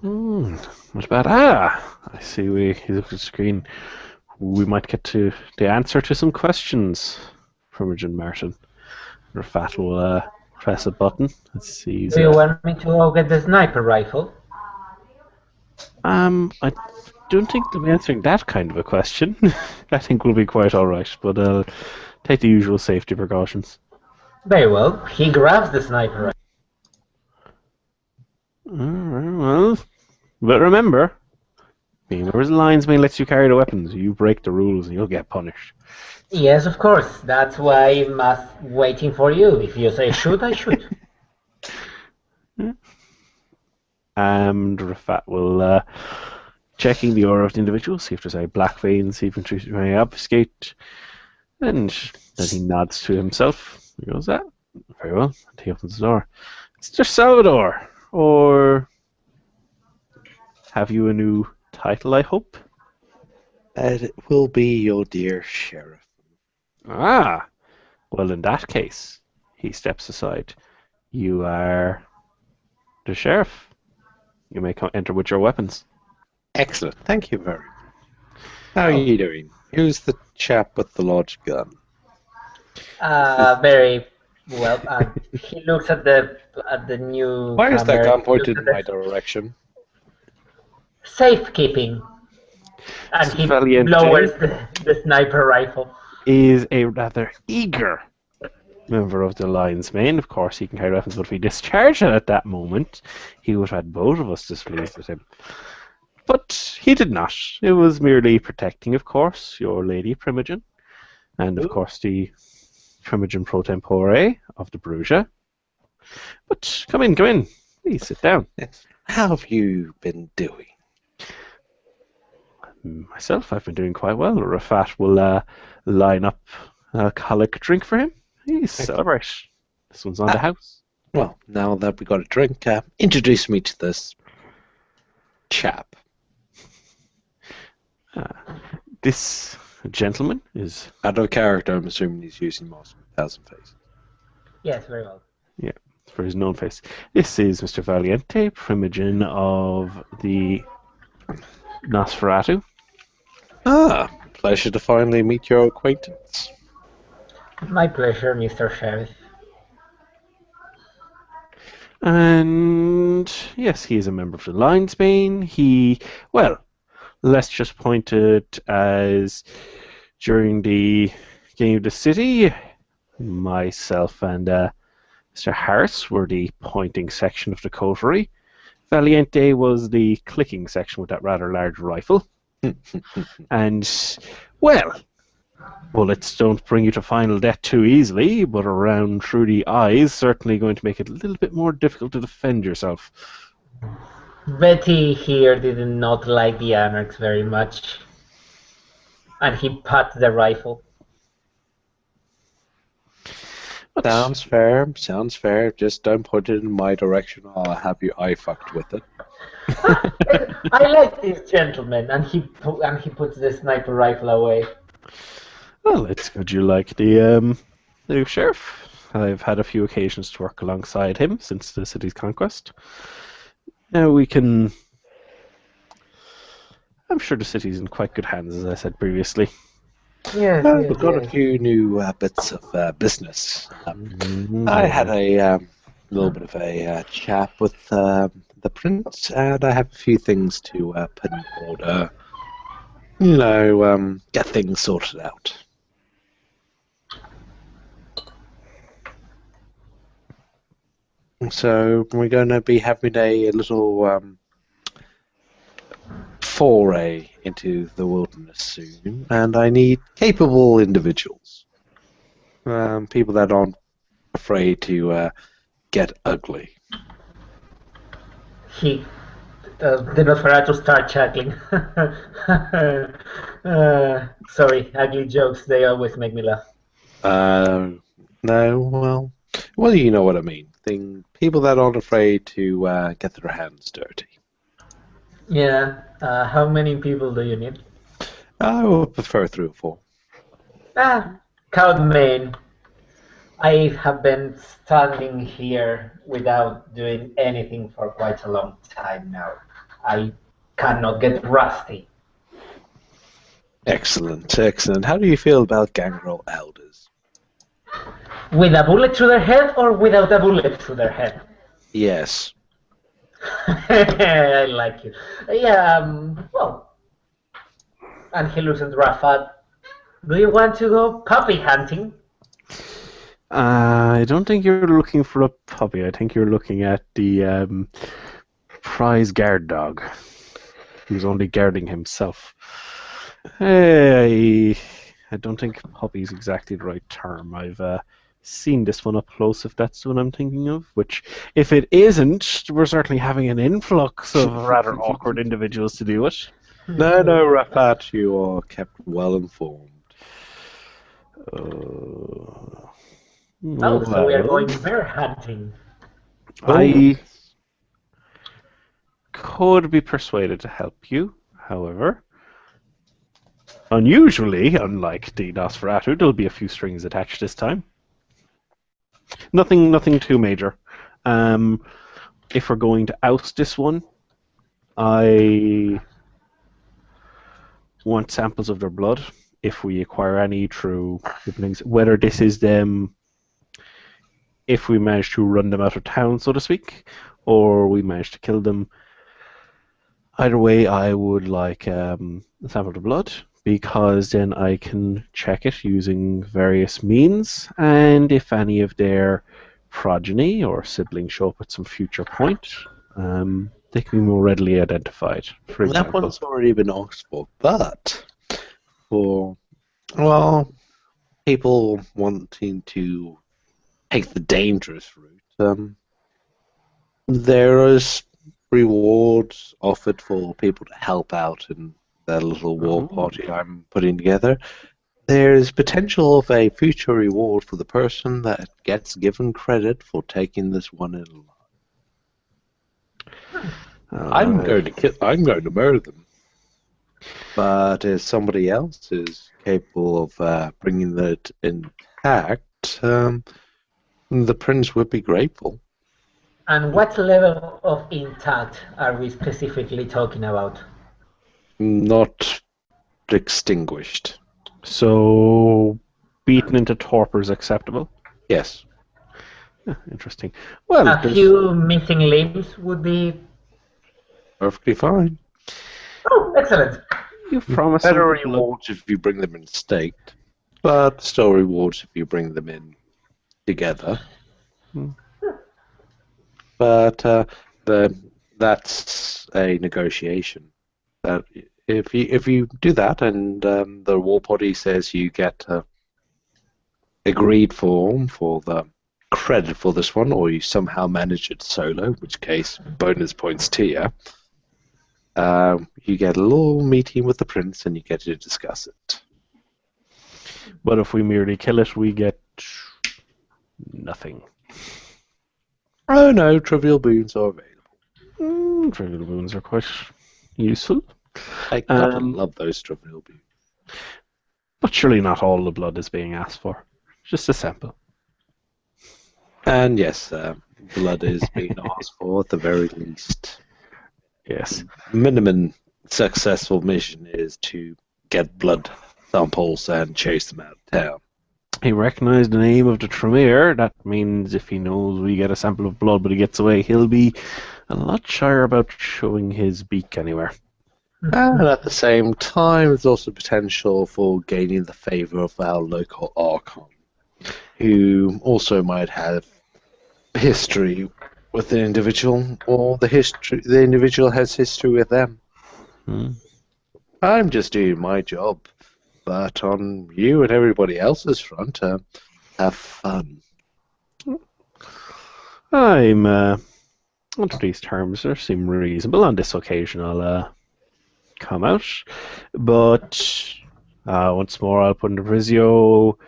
Not bad. I see he looked at the screen. We might get to the answer to some questions from Imogen Martin. Rafat will press a button. Let's see. Do you want me to go get the sniper rifle? I don't think they'll be answering that kind of a question. I think we'll be quite alright, but take the usual safety precautions. Very well. He grabs the sniper rifle. Well, but remember, being where's the lines may lets you carry the weapons. You break the rules and you'll get punished. Yes, of course. That's why I'm waiting for you. If you say shoot, I shoot. And Rafat will checking the aura of the individual, see if there's any black veins, see if intrusive may obfuscate, and then he nods to himself. He goes, very well. And he opens the door. Mr. Salvador, or have you a new title, I hope? It will be your dear sheriff. Well, in that case, he steps aside. You are the sheriff. You may enter with your weapons. Excellent. Thank you very much. How are you doing? Who's the chap with the large gun? Very well. He looks at the new. Why is that gun pointed in my direction? Safekeeping. And he Valiente lowers the sniper rifle. Is a rather eager member of the Lion's Mane. Of course, he can carry weapons, but if he discharged it at that moment, he would have had both of us displeased with him. But he did not. It was merely protecting, of course, your Lady Primogen, and of course the Primogen pro tempore of the Bruja. But come in. Please sit down. How have you been doing? Myself, I've been doing quite well. Rafat will line up an alcoholic drink for him. He's celebrate. This one's on the house. Well, now that we got a drink, introduce me to this chap. This gentleman is Out of character, I'm assuming he's using most of 1,000 faces. Yes, very well. for his known face. This is Mr. Valiente, Primogen of the Nosferatu. Ah, pleasure to finally meet your acquaintance. My pleasure, Mr. Sheriff. And yes, he is a member of the Lion's Bane. Let's just point it as during the game of the city, myself and Mr. Harris were the pointing section of the coterie. Valiente was the clicking section with that rather large rifle. And, bullets don't bring you to final death too easily, but a round through the eye is certainly going to make it a little bit more difficult to defend yourself. Betty here did not like the anarchs very much, and he patted the rifle. Sounds fair, sounds fair. Just don't point it in my direction or I'll have your eye fucked with it. I like this gentleman, and he puts the sniper rifle away. Well, it's good you like the new sheriff. I've had a few occasions to work alongside him since the city's conquest. Now I'm sure the city's in quite good hands, as I said previously. Yes, We've got a few new bits of business. I had a little bit of a chat with the prince, and I have a few things to put in order. Get things sorted out. So we're going to be having a little foray into the wilderness soon, and I need capable individuals. People that aren't afraid to get ugly. The Nosferatu start chuckling. Sorry, ugly jokes, they always make me laugh. No, well, you know what I mean. People that aren't afraid to get their hands dirty. Yeah, how many people do you need? I would prefer 3 or 4. Count me. I have been standing here without doing anything for quite a long time now. I cannot get rusty. Excellent, excellent. How do you feel about gangrel elders? With a bullet through their head or without a bullet through their head? Yes. I like you. Yeah, and he looks at Rafat. Do you want to go puppy hunting? I don't think you're looking for a puppy. I think you're looking at the prize guard dog, who's only guarding himself. I don't think puppy is exactly the right term. I've seen this one up close, if that's what I'm thinking of. Which, if it isn't, we're certainly having an influx of rather awkward individuals to do it. No, Rafat, you are kept well informed. So we are going bear hunting. I could be persuaded to help you, however. Unusually, unlike the Nosferatu, there'll be a few strings attached this time. Nothing too major. If we're going to oust this one, I want samples of their blood. If we acquire any through siblings, whether this is them, if we manage to run them out of town, so to speak, or we manage to kill them. Either way, I would like a sample of the blood, because then I can check it using various means, and if any of their progeny or siblings show up at some future point, they can be more readily identified. For example, that one's already been asked for, but for, people wanting to take the dangerous route, there is rewards offered for people to help out in that little war party I'm putting together, there's potential of a future reward for the person that gets given credit for taking this one in line. I'm going to murder them. But if somebody else is capable of bringing that intact, the prince would be grateful. And what level of intact are we specifically talking about? Not extinguished. So, beaten into torpor is acceptable? Yes. Interesting. Well, a few missing limbs would be perfectly fine. Oh, excellent. You've promised better rewards if you bring them in staked, but still rewards if you bring them in together. But that's a negotiation. That if you do that and the war party says you get agreed for the credit for this one, or you somehow manage it solo, in which case bonus points to you. You get a little meeting with the prince and you get to discuss it. But if we merely kill it, we get nothing. Oh no, trivial boons are available. Trivial boons are quite useful. I gotta love those trivial boons. But surely not all the blood is being asked for. Just a sample. And yes, blood is being asked for at the very least. Yes. Minimum successful mission is to get blood samples and chase them out of town. He recognized the name of the Tremere. That means if he knows we get a sample of blood but he gets away, he'll be a lot shyer about showing his beak anywhere. And at the same time, there's also potential for gaining the favor of our local Archon, who also might have history with the individual, or the individual has history with them. I'm just doing my job, but on you and everybody else's front, have fun. I'm under these terms, they seem reasonable. On this occasion, I'll come out, but once more, I'll put in the Vizio.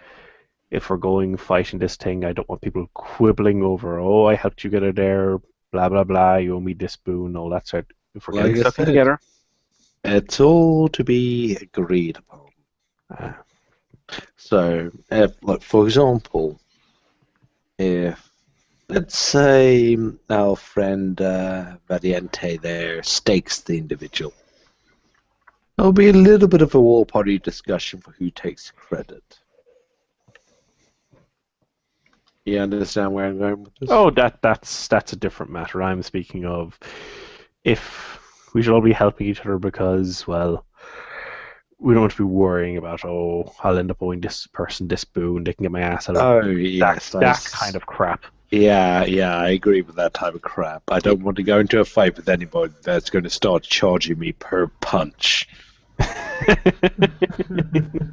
If we're going fighting this thing, I don't want people quibbling over, oh, I helped you get it there, blah, blah, blah, you owe me this boon, all that sort. If we're getting stuff together. It's all to be agreed upon. So, for example, if, let's say, our friend Valiente there stakes the individual, there'll be a little bit of a war party discussion for who takes credit. You understand where I'm going with this? Oh, that's a different matter. I'm speaking of if we should all be helping each other because, well, we don't want to be worrying about, oh, I'll end up owing this person this boon, they can get my ass out of Oh, yes. that kind of crap. Yeah, I agree with that type of crap. I don't want to go into a fight with anybody that's going to start charging me per punch.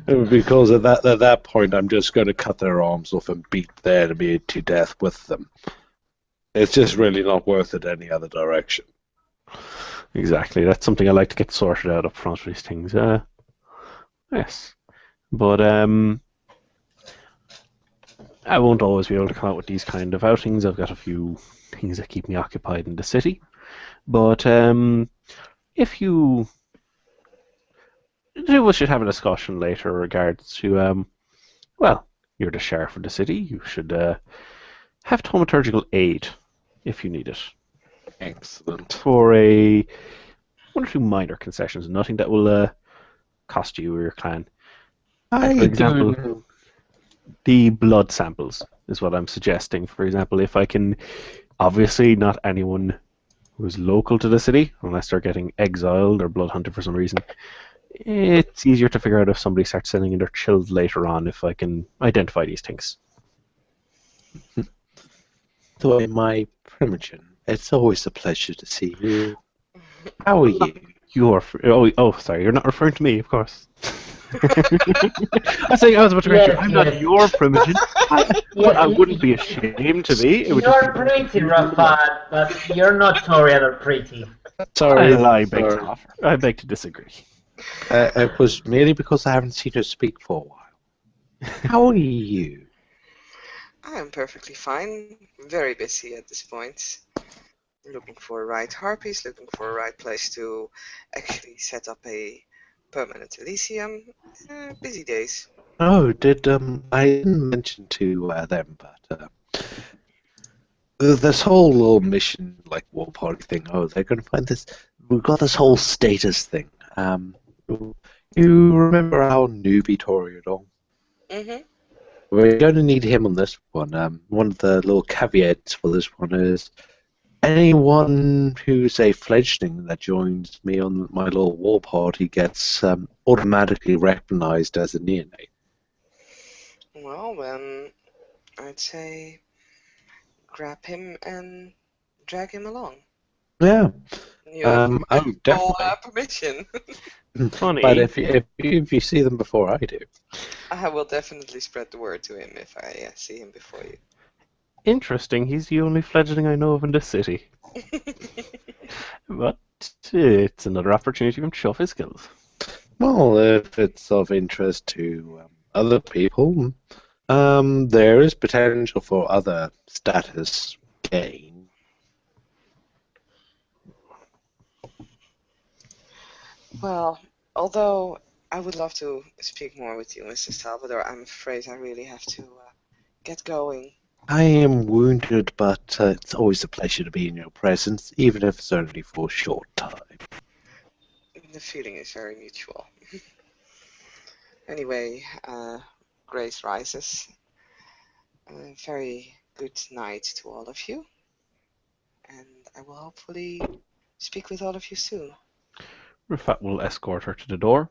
Because at that point, I'm just going to cut their arms off and beat their enemy to death with them. It's just really not worth it any other direction. Exactly. That's something I like to get sorted out up front for these things. Yes. But I won't always be able to come out with these kind of outings. I've got a few things that keep me occupied in the city. But if you... We should have a discussion later in regards to, well, you're the sheriff of the city. You should have thaumaturgical aid if you need it. Excellent. For one or two minor concessions, nothing that will cost you or your clan. For example, the blood samples is what I'm suggesting. For example, if I can, obviously not anyone who's local to the city, unless they're getting exiled or blood hunted for some reason. It's easier to figure out if somebody starts sending in their chills later on if I can identify these things. So, my Primogen, it's always a pleasure to see you. How are you? Sorry, you're not referring to me, of course. I was about to correct you. I'm not your Primogen. I wouldn't be ashamed to be. You're pretty, Rafat, but you're not Torian or pretty. Sorry, I beg to disagree. It was merely because I haven't seen her speak for a while. How are you? I am perfectly fine. Very busy at this point. Looking for a right harpies, looking for a right place to actually set up a permanent Elysium. Busy days. Oh, I didn't mention to them, but this whole little mission, like war party thing. Oh, they're going to find this. We've got this whole status thing. You remember our newbie Toreador? Mm-hmm. We're going to need him on this one. One of the little caveats for this one is anyone who's a fledgling that joins me on my little war party gets automatically recognized as a neonate. Well, then I'd say grab him and drag him along. Yeah. You have my Oh, full definitely. permission. Funny. But if you see them before I do. I will definitely spread the word to him if I see him before you. Interesting. He's the only fledgling I know of in this city. But it's another opportunity for him to show off his skills. Well, if it's of interest to other people, there is potential for other status gain. Well, although I would love to speak more with you, Mr. Salvador, I'm afraid I really have to get going. I am wounded, but it's always a pleasure to be in your presence, even if it's only for a short time. The feeling is very mutual. Anyway, Grace rises. A very good night to all of you, and I will hopefully speak with all of you soon. Rafat will escort her to the door.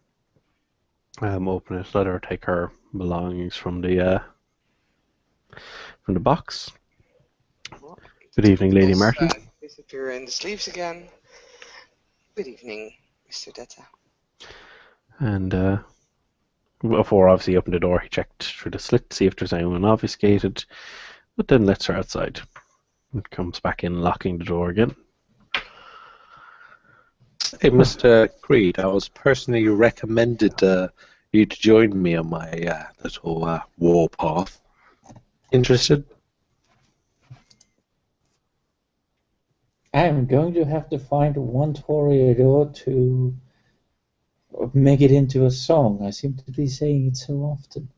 Open it, let her take her belongings from the box. Well, Good evening, Lady Martin. Disappear in the sleeves again. Good evening, Mr. Detta. And before obviously he opened the door, he checked through the slit to see if there's anyone obfuscated, but then lets her outside. And comes back in, locking the door again. Hey, Mr. Creed, I was personally recommended you to join me on my little war path. Interested? I'm going to have to find one Toreador to make it into a song. I seem to be saying it so often.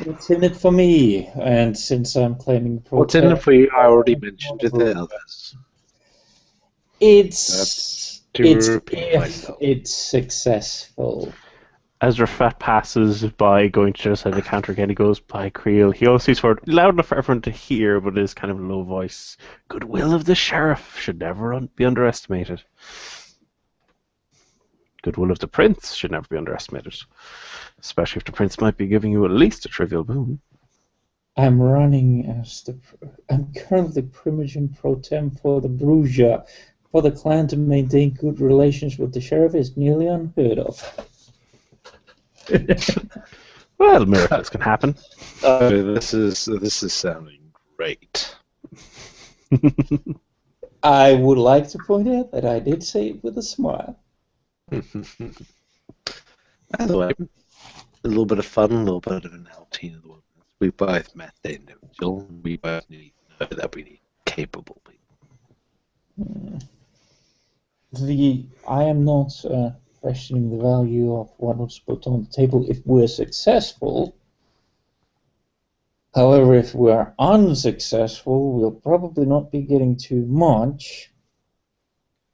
What's in it for me? And since I'm claiming What's in it for you? I already mentioned it the others. It's repeat if myself. it's successful. As Rafat passes by, going to just have the counter again, he goes by Creel. He also sees word loud enough for everyone to hear, but it is kind of a low voice. Goodwill of the sheriff should never be underestimated. Goodwill of the prince should never be underestimated, especially if the prince might be giving you at least a trivial boon. I'm currently Primogen pro tem for the Bruja. For the clan to maintain good relations with the sheriff is nearly unheard of. Well, miracles can happen. This is sounding great. I would like to point out that I did say it with a smile. By the way, a little bit of fun, a little bit of an outing of the wilderness. We both met the individual, and we both need to know that we need capable people. I am not questioning the value of what was put on the table if we're successful. However, if we're unsuccessful, we'll probably not be getting too much.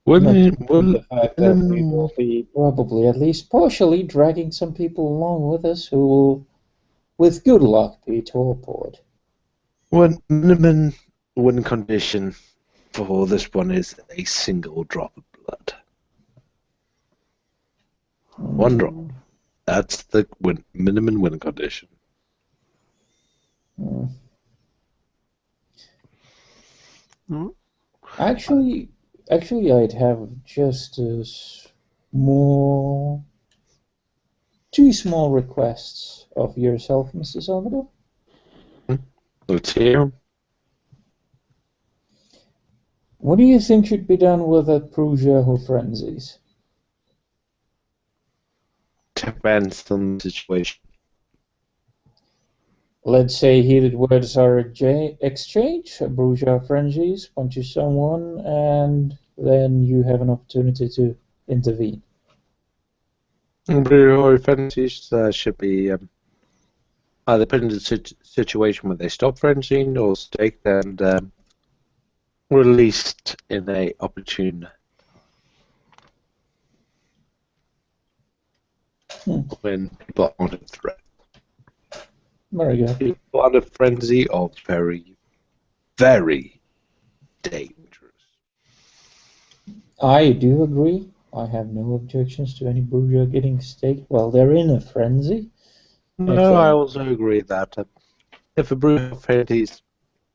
The fact that we will be probably at least partially dragging some people along with us who will, with good luck, be torpid. One minimum win condition for this one is a single drop of blood. One drop. That's the minimum win condition. Actually, I'd have just two small requests of yourself, Mr. Salvador. Let's hear. What do you think should be done with a Prusia who frenzies? Depends on the situation. Let's say heated words are exchanged, a Prusia frenzies, punches someone, and then you have an opportunity to intervene. Brewery frenzies should be either put in a situation where they stop frenzying or staked and released in a opportune when people are under threat. Very good. People under frenzy are very, very dangerous. I do agree. I have no objections to any Prusia getting staked while they're in a frenzy. No, I also agree that if a brewer frenzies,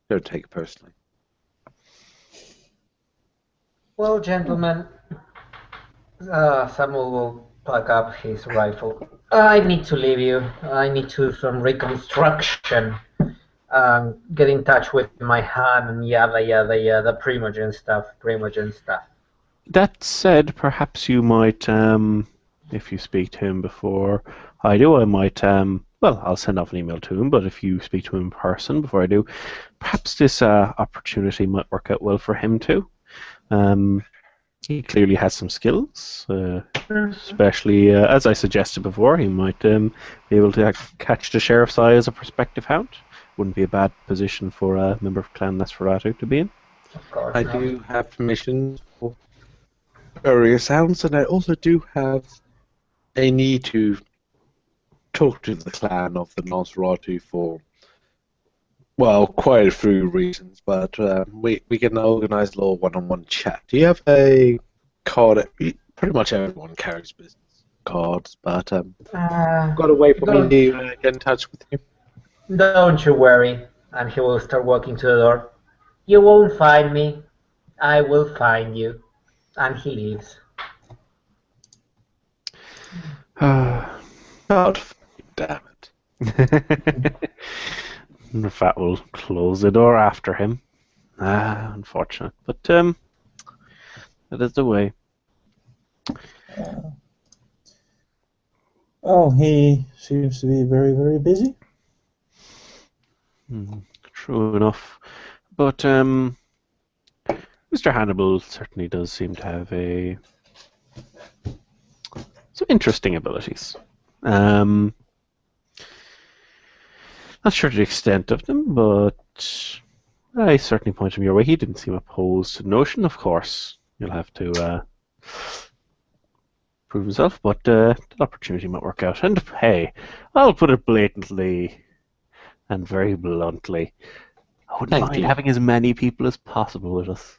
don't take it personally. Well, gentlemen, Samuel will pack up his rifle. I need to leave you. I need to do some reconstruction. Get in touch with my hand and yada yada yada, Primogen stuff. That said, perhaps you might, if you speak to him before I do, I might, well, I'll send off an email to him, but if you speak to him in person before I do, perhaps this opportunity might work out well for him too. He clearly has some skills, especially, as I suggested before, he might be able to catch the sheriff's eye as a prospective hound. Wouldn't be a bad position for a member of Clan Nosferatu to be in. Of course. I do have permission for various sounds, and I also do have a need to talk to the clan of the Nosferatu for, well, quite a few reasons, but we can organize a little one-on-one chat. Do you have a card? Pretty much everyone carries business cards, but got a way for me to get in touch with you. Don't you worry. And he will start walking to the door. You won't find me. I will find you. And he leaves. God, damn it. The Fat will close the door after him. Unfortunate. But that is the way. Oh, he seems to be very, very busy. True enough. But Mr. Hannibal certainly does seem to have some interesting abilities. Not sure the extent of them, but I certainly point him your way. He didn't seem opposed to the notion, of course. You'll have to prove himself, but the opportunity might work out. And hey, I'll put it blatantly and very bluntly. I wouldn't mind having as many people as possible with us.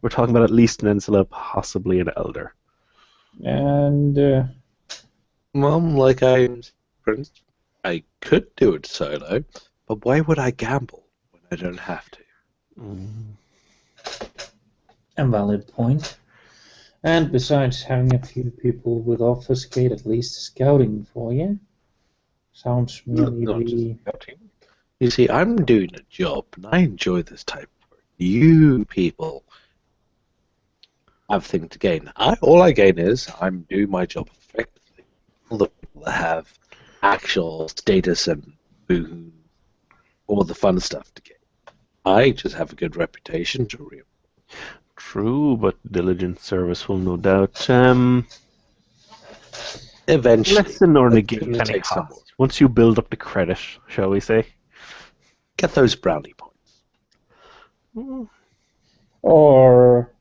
We're talking about at least an Ensela, possibly an Elder. And Mom, like I could do it solo, but why would I gamble when I don't have to? a valid point. And besides, having a few people with obfuscate at least scouting for you sounds merely. You see, I'm doing a job, and I enjoy this type of work. You people have things to gain. All I gain is I'm doing my job effectively. All the people that have actual status and boom, all the fun stuff to gain. I just have a good reputation to real. True, but diligent service will no doubt eventually lessen or negate any cost. Once you build up the credit, shall we say? Get those brownie points. Or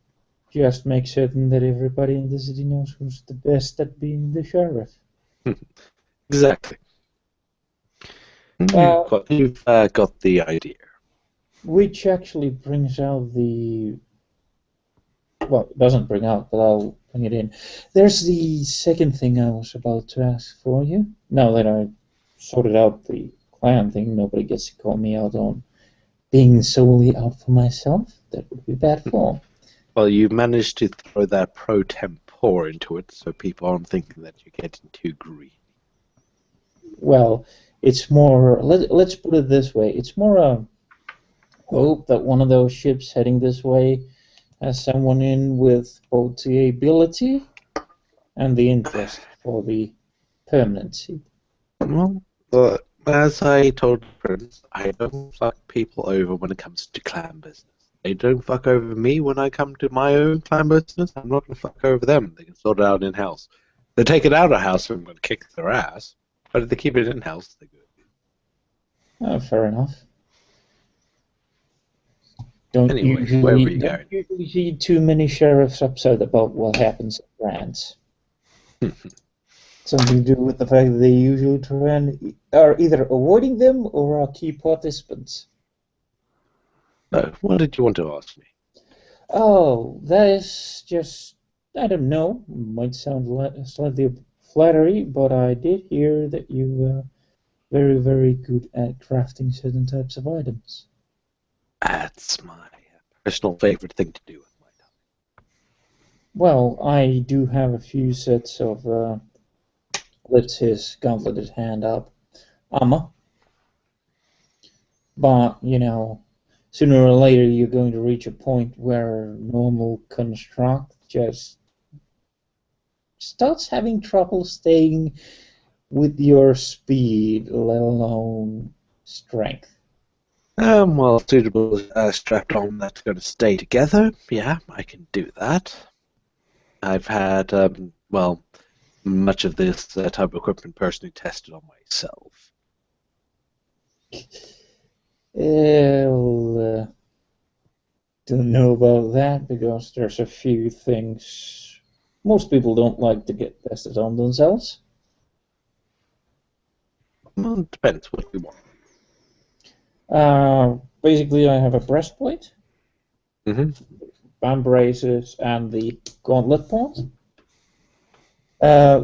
just make certain that everybody in the city knows who's the best at being the sheriff. Exactly. You've got the idea. Which actually brings out the... Well, it doesn't bring out, but I'll bring it in. There's the second thing I was about to ask for you. Now that I sorted out the clan thing, nobody gets to call me out on being solely out for myself. That would be bad form. Well, you managed to throw that pro tempore into it, so people aren't thinking that you're getting too greedy. Well, it's more... Let's put it this way. It's more a hope that one of those ships heading this way has someone in with both the ability and the interest for the permanency. Well, as I told the Prince, I don't fuck people over when it comes to clan business. They don't fuck over me when I come to my own clan business. I'm not going to fuck over them. They can sort it out in-house. They take it out of house, I'm going to kick their ass. But if they keep it in-house, they're good. Fair enough. Don't Anyway, where were you don't going? usually see too many sheriffs upset about what happens in France. Something to do with the fact that they usually are either avoiding them or are key participants. No, what did you want to ask me? Oh, that is just, I don't know, might sound slightly flattery, but I did hear that you were very, very good at crafting certain types of items. That's my personal favorite thing to do with my time. Well, I do have a few sets of, lifts his gauntleted hand up, armor. But, sooner or later you're going to reach a point where normal construct just starts having trouble staying with your speed, let alone strength. Well, suitable strapped on that's going to stay together. Yeah, I can do that. I've had, much of this type of equipment personally tested on myself. Well, don't know about that because there's a few things most people don't like to get tested on themselves. Well, it depends what you want. Basically, I have a breastplate, band braces, and the gauntlet part.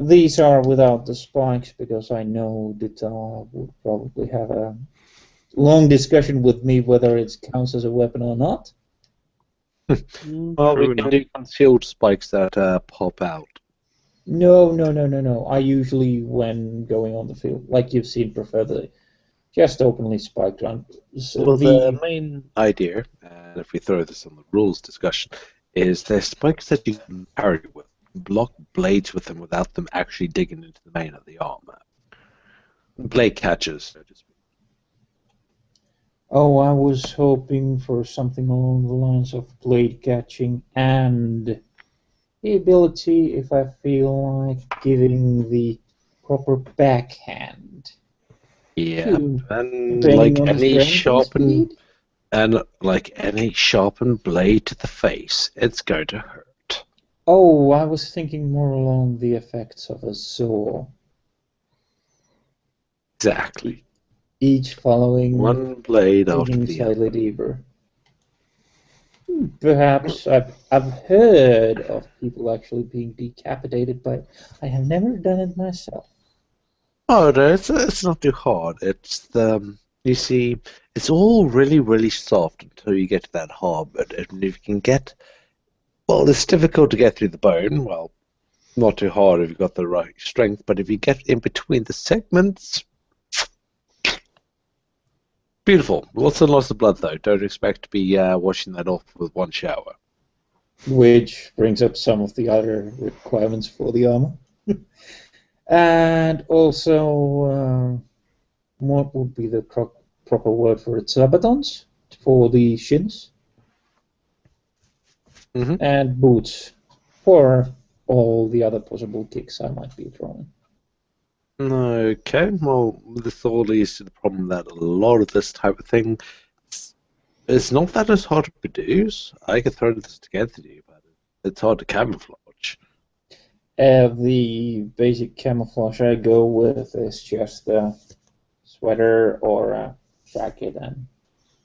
These are without the spikes because I know that would probably have a long discussion with me whether it counts as a weapon or not. Well, we can do concealed spikes that pop out. No. I usually, when going on the field, like you've seen, prefer the just openly spiked one. Well, the main idea, and if we throw this on the rules discussion, is there's spikes that you can parry with, block blades with them without them actually digging into the main of the armor. Blade catches, so to speak. Oh, I was hoping for something along the lines of blade catching and the ability, if I feel like giving the proper backhand. Yeah, and like any sharpened blade to the face, it's going to hurt. Oh, I was thinking more along the effects of a saw. Exactly. Each following one blade after the slightly other. Deeper. Perhaps I've heard of people actually being decapitated, but I have never done it myself. Oh no, it's not too hard. It's you see, it's all really, really soft until you get to that hard bit. And if you can get, well, it's difficult to get through the bone. Well, not too hard if you've got the right strength, but if you get in between the segments, beautiful. Lots and lots of blood, though. Don't expect to be washing that off with one shower. Which brings up some of the other requirements for the armor. And also, what would be the proper word for it? Sabatons for the shins. And boots for all the other possible kicks I might be throwing. Okay, well, this all leads to the problem that a lot of this type of thing, it's not that it's hard to produce. I could throw this together to you, but it's hard to camouflage. The basic camouflage I go with is just a sweater or a jacket.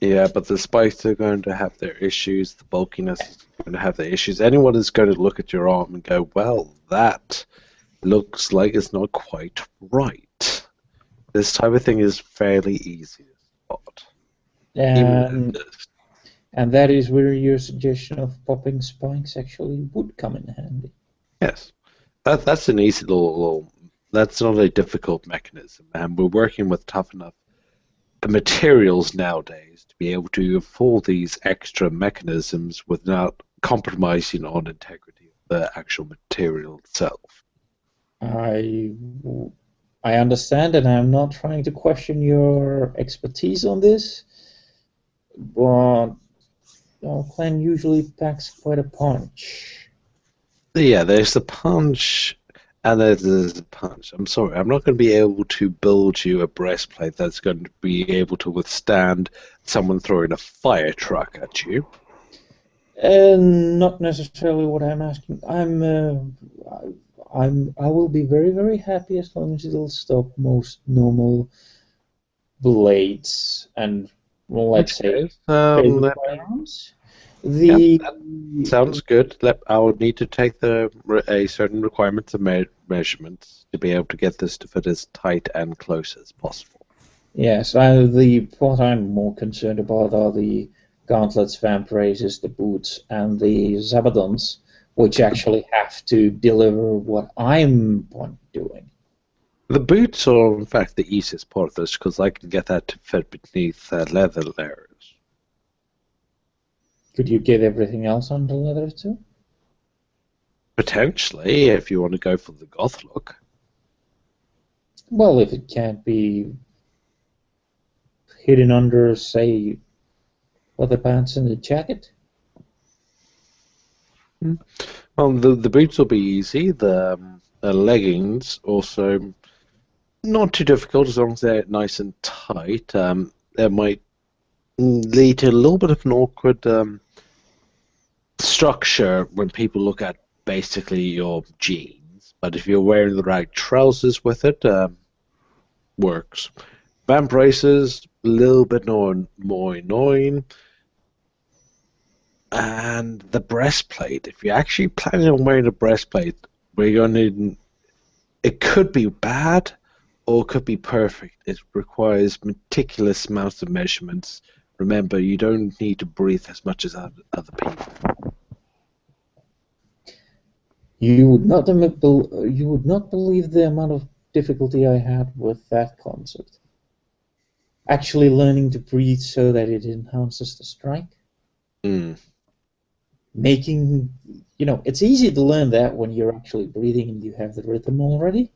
Yeah, but the spikes are going to have their issues. The bulkiness is going to have their issues. Anyone is going to look at your arm and go, well, that looks like it's not quite right. This type of thing is fairly easy to spot. And that is where your suggestion of popping spikes actually would come in handy. Yes. That's an easy little, that's not a difficult mechanism, and we're working with tough enough materials nowadays to be able to afford these extra mechanisms without compromising on integrity of the actual material itself. I I understand, and I'm not trying to question your expertise on this, but our clan usually packs quite a punch. Yeah, there's the punch, and there's the punch. I'm sorry, I'm not going to be able to build you a breastplate that's going to be able to withstand someone throwing a fire truck at you. Not necessarily what I'm asking. I will be very, very happy as long as it'll stop most normal blades and, well, let's say, Okay, basic firearms. The that sounds good. I'll need to take a certain requirements and measurements to be able to get this to fit as tight and close as possible. yes, what I'm more concerned about are the gauntlets, vambraces, the boots, and the zabadons, which actually have to deliver what I'm doing. The boots are, in fact, the easiest part of this because I can get that to fit beneath leather layers. Could you get everything else on the leather too? Potentially, if you want to go for the goth look. Well, if it can't be hidden under, say, leather pants and a jacket. Well, the boots will be easy. The leggings also not too difficult as long as they're nice and tight. That might lead to a little bit of an awkward structure when people look at basically your jeans. But if you're wearing the right trousers with it, works. Vamp braces, a little bit more annoying. And the breastplate, if you're actually planning on wearing a breastplate, we're going to. It could be bad or it could be perfect. It requires meticulous amounts of measurements. Remember, you don't need to breathe as much as other people. You would not believe the amount of difficulty I had with that concept. Actually learning to breathe so that it enhances the strike. Making, it's easy to learn that when you're actually breathing and you have the rhythm already.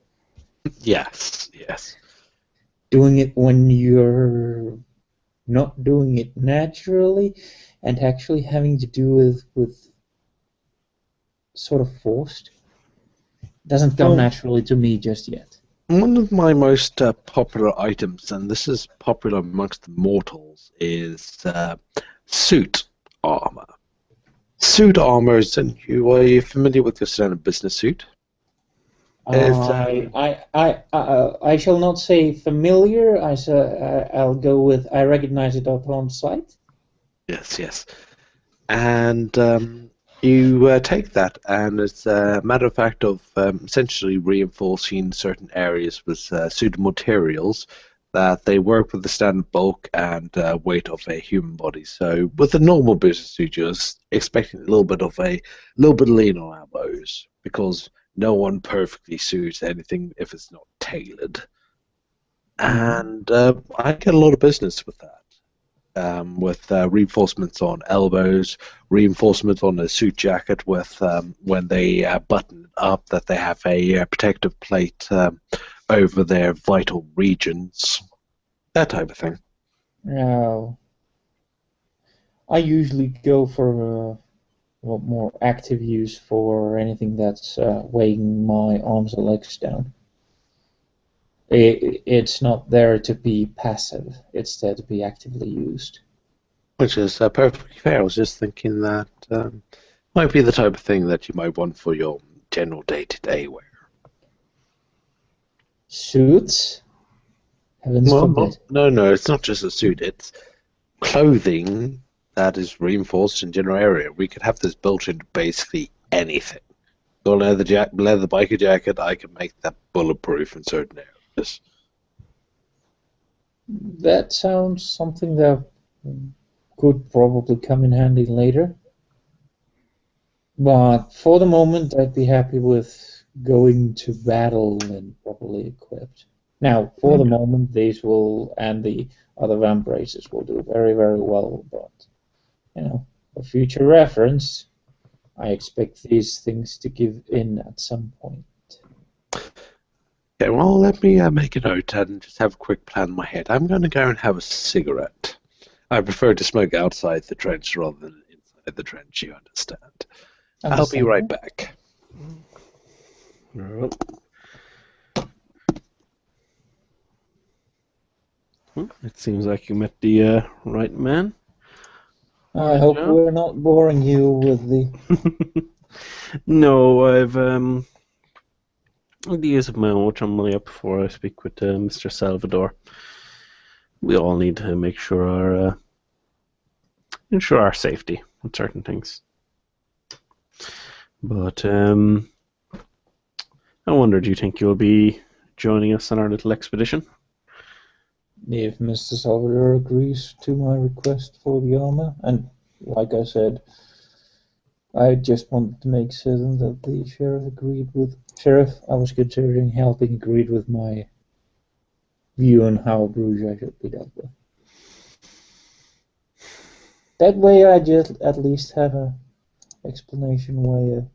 Yes. Doing it when you're not doing it naturally and actually having to do with sort of forced doesn't come naturally to me just yet. One of my most popular items, and this is popular amongst the mortals, is suit armor. Suit armor is, are you familiar with your standard business suit? I shall not say familiar. I'll go with I recognize it upon sight. Yes. And you take that, and it's a matter of fact of essentially reinforcing certain areas with suitable materials that they work with the standard bulk and weight of a human body. So with a normal business suit, you're expecting a little bit lean on elbows because no one perfectly suits anything if it's not tailored. And I get a lot of business with that. With reinforcements on elbows, reinforcements on a suit jacket with when they button it up that they have a protective plate over their vital regions, that type of thing. Now, I usually go for more active use for anything that's weighing my arms or legs down. It's not there to be passive, it's there to be actively used. Which is perfectly fair. I was just thinking that might be the type of thing that you might want for your general day-to-day wear. Suits? Heavens forbid. No, it's not just a suit. It's clothing that is reinforced in general area. We could have this built into basically anything. Got a leather biker jacket, I can make that bulletproof in certain areas. That sounds something that could probably come in handy later. But for the moment, I'd be happy with going to battle and properly equipped. Now, for the moment, these will, and the other vamp races will do very, very well, but, for future reference, I expect these things to give in at some point. Okay, well, let me make a note and just have a quick plan in my head. I'm going to go and have a cigarette. I prefer to smoke outside the trench rather than inside the trench, you understand. I'll be right back. Well, it seems like you met the right man. I hope we're not boring you with the... No, I've ideas of my own which I'm really up before I speak with Mr. Salvador. We all need to make sure ensure our safety with certain things. But I wonder, do you think you'll be joining us on our little expedition? If Mr. Salvador agrees to my request for the armor, and like I said, I just wanted to make certain that the sheriff I was considering helping agreed with my view on how Bruges should be dealt with. That way I just at least have a explanation where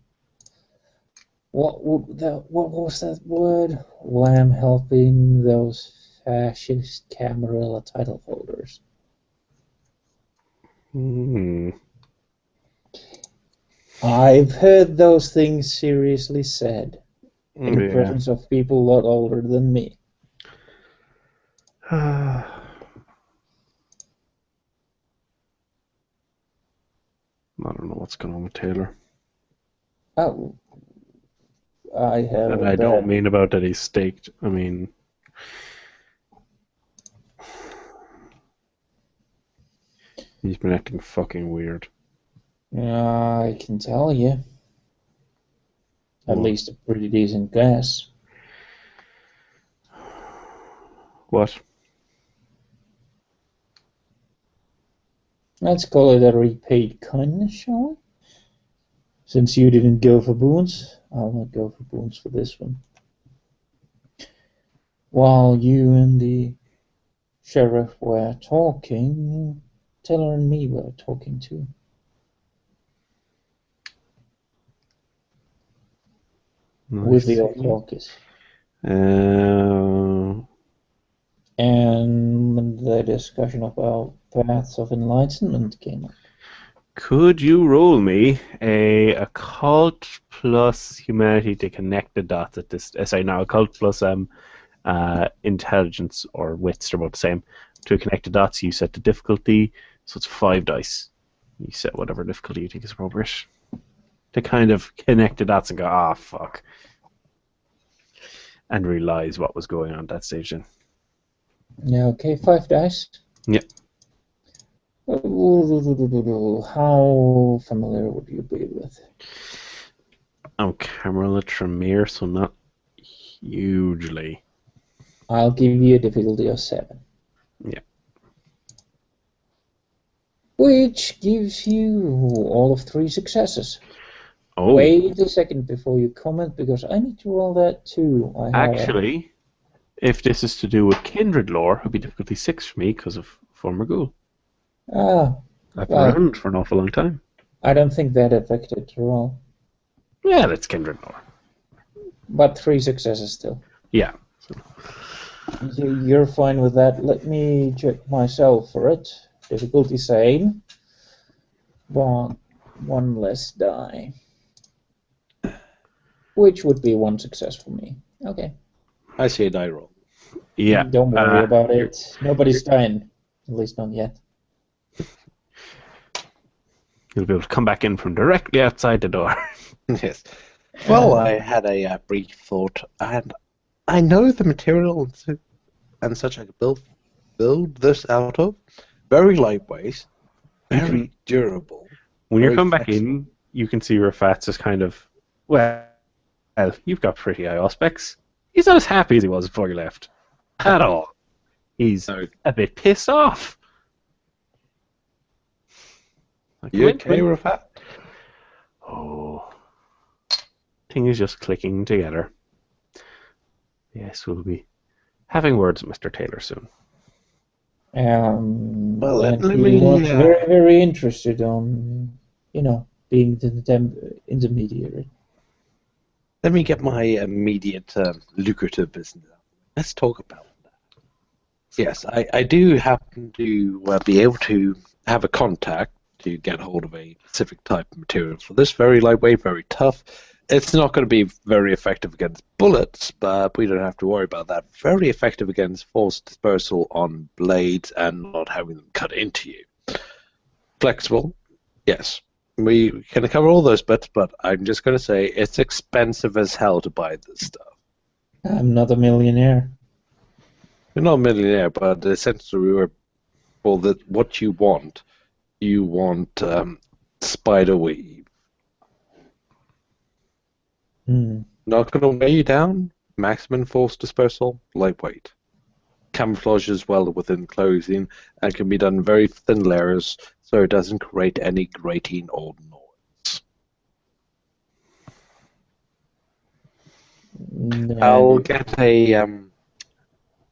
what was that word? Why I'm helping those fascist Camarilla title holders. I've heard those things seriously said in the presence of people a lot older than me. I don't know what's going on with Taylor. Oh, I have. And I don't mean about that he's staked. I mean, he's been acting fucking weird. I can tell you. At least a pretty decent guess. What? Let's call it a repaid kindness, shall we? Since you didn't go for boons, I'll not go for boons for this one. While you and the sheriff were talking, Taylor and me were talking too. Nice. With the Orthodox. And the discussion about paths of enlightenment came up. Could you roll me a occult plus humanity to connect the dots at this? Sorry, now occult plus intelligence or wits are both the same. To connect the dots, you set the difficulty, so it's 5 dice. You set whatever difficulty you think is appropriate to kind of connect the dots and go, fuck, and realize what was going on at that stage. Then. Yeah. Okay. 5 dice. Yep. How familiar would you be with? I'm Camarilla Tremere, so not hugely. I'll give you a difficulty of 7. Yeah. Which gives you all of 3 successes. Oh. Wait a second before you comment, because I need to roll that too. Actually, if this is to do with Kindred lore, it would be difficulty 6 for me because of former ghoul. I've been around for an awful long time. I don't think that affected the roll. Yeah, that's Kindred lore. But 3 successes still. Yeah. You're fine with that. Let me check myself for it. Difficulty same. But 1 less die. Which would be 1 success for me. Okay. I see a die roll. Yeah. Don't worry about it. Nobody's dying. At least not yet. You'll be able to come back in from directly outside the door. Yes. Well, I had a brief thought, and I know the material and such I could build this out of. Very lightweight, very durable. When you come back in, you can see Rafat's is kind of, well, you've got pretty high aspects. He's not as happy as he was before you left. At all. He's a bit pissed off. You okay, Rafat? Oh. Things just clicking together. Yes, we'll be having words with Mr. Taylor soon. Well, And let he me. was very, very interested on, being the intermediary. Let me get my immediate lucrative business out. Let's talk about that. Yes, I do happen to be able to have a contact to get hold of a specific type of material for this. Very lightweight, very tough. It's not going to be very effective against bullets, but we don't have to worry about that. Very effective against force dispersal on blades and not having them cut into you. Flexible, yes. We can cover all those bits, but I'm just going to say it's expensive as hell to buy this stuff. I'm not a millionaire. You're not a millionaire, but essentially, for what you want spider weave. Not going to weigh you down. Maximum force dispersal, lightweight. Camouflage as well within clothing, and can be done in very thin layers, so it doesn't create any grating or noise. I'll get a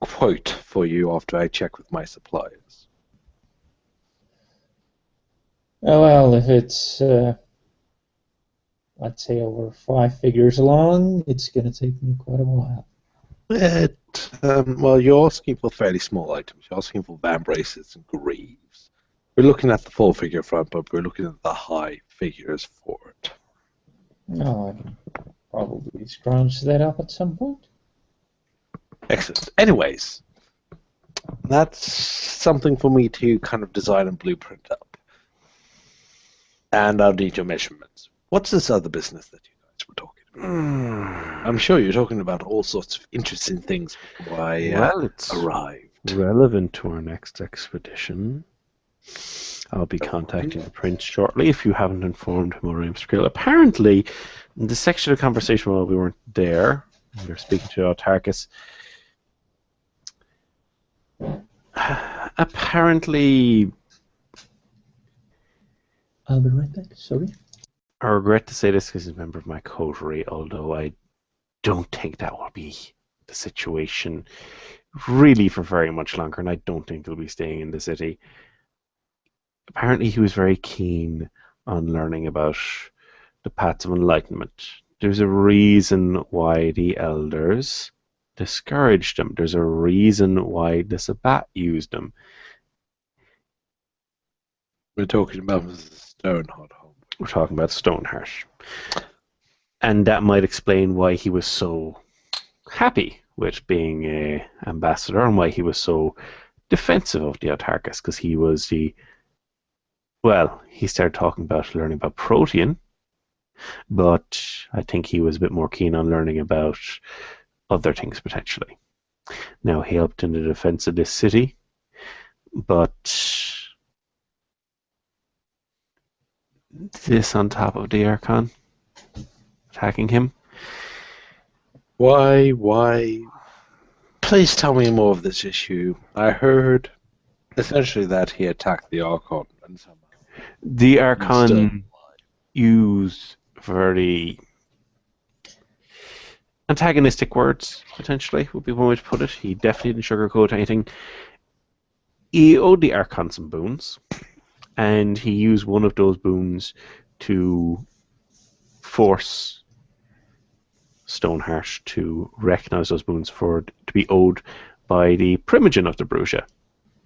quote for you after I check with my suppliers. Oh, well, if it's, let's say, over 5 figures long, it's going to take me quite a while. Well, you're asking for fairly small items. You're asking for van bracelets and greaves. We're looking at the 4-figure front, but we're looking at the high figures for it. No, I can probably scrounge that up at some point. Excellent. Anyways, that's something for me to kind of design and blueprint up. And I'll need your measurements. What's this other business that you guys were talking about? I'm sure you're talking about all sorts of interesting things before I it's arrived. relevant to our next expedition. I'll be contacting the prince shortly if you haven't informed him or Rimskill. Apparently, in the section of conversation while we weren't there, we were speaking to Autarchus. Apparently, I'll be right back, sorry. I regret to say this because he's a member of my coterie, although I don't think that will be the situation really for very much longer, and I don't think he'll be staying in the city. Apparently he was very keen on learning about the paths of enlightenment. There's a reason why the elders discouraged him. There's a reason why the Sabbat used him. We're talking about Stoneheart. We're talking about Stoneheart. And that might explain why he was so happy with being an ambassador and why he was so defensive of the Autarchus, because he was he started talking about learning about Protean, but I think he was a bit more keen on learning about other things potentially. Now, he helped in the defense of this city, but this on top of the Archon attacking him. Why? Please tell me more of this issue. I heard essentially that he attacked the Archon and somehow. The Archon used very antagonistic words, potentially, would be one way to put it. He definitely didn't sugarcoat anything. He owed the Archon some boons, and he used one of those boons to force Stoneheart to recognize those boons to be owed by the primogen of the Bruja.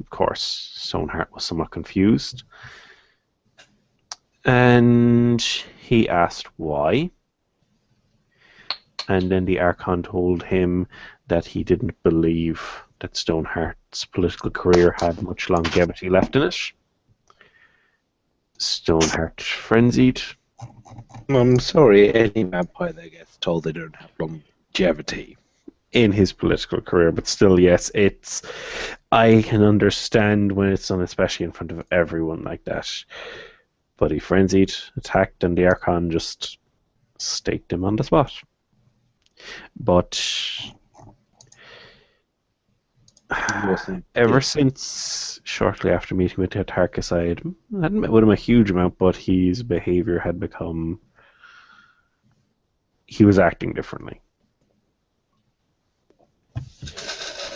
Of course, Stoneheart was somewhat confused, and he asked why. And then the Archon told him that he didn't believe that Stoneheart's political career had much longevity left in it. Stoneheart frenzied. I'm sorry, any vampire that gets told they don't have longevity in his political career, but still, yes, I can understand when it's done, especially in front of everyone like that. But he frenzied, attacked, and the Archon just staked him on the spot. But ever since shortly after meeting with the Autarchus, I hadn't met with him a huge amount, but his behavior had become... he was acting differently.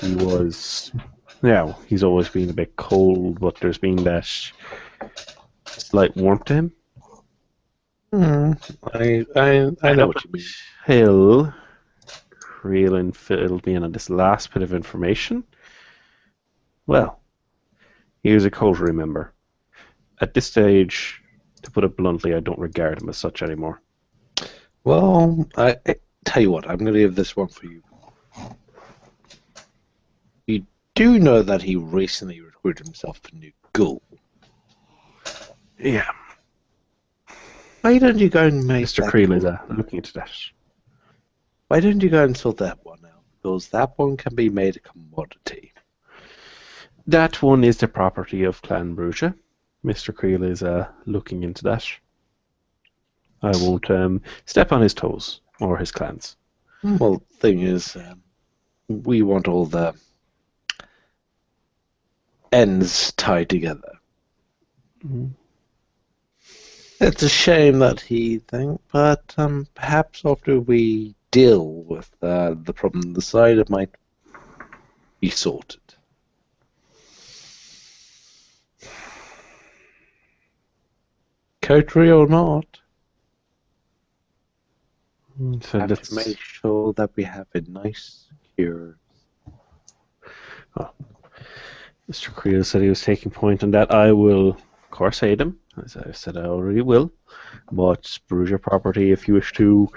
he was. Now, he's always been a bit cold, but there's been that slight warmth to him. I know what you mean. Hill, Creel and filled me in on this last bit of information. Well, he was a coterie member. At this stage, to put it bluntly, I don't regard him as such anymore. Well, I tell you what, I'm going to give this one for you. You do know that he recently recruited himself a new ghoul. Yeah, Why don't you go and make Mr. that Creel is ghoul? looking into that. Why don't you go and sort that one out? Because that one can be made a commodity. That one is the property of Clan Bruges. Mr. Creel is looking into that. I won't step on his toes or his clans. Well, the thing is, we want all the ends tied together. Mhm. It's a shame that he think, but perhaps after we deal with the problem on the side, it might be sorted. Coterie or not, So have to make sure that we have it nice, secure. Mr. Creel said he was taking point on that. I will, of course, aid him, as I said I already will. But Bruges property, if you wish to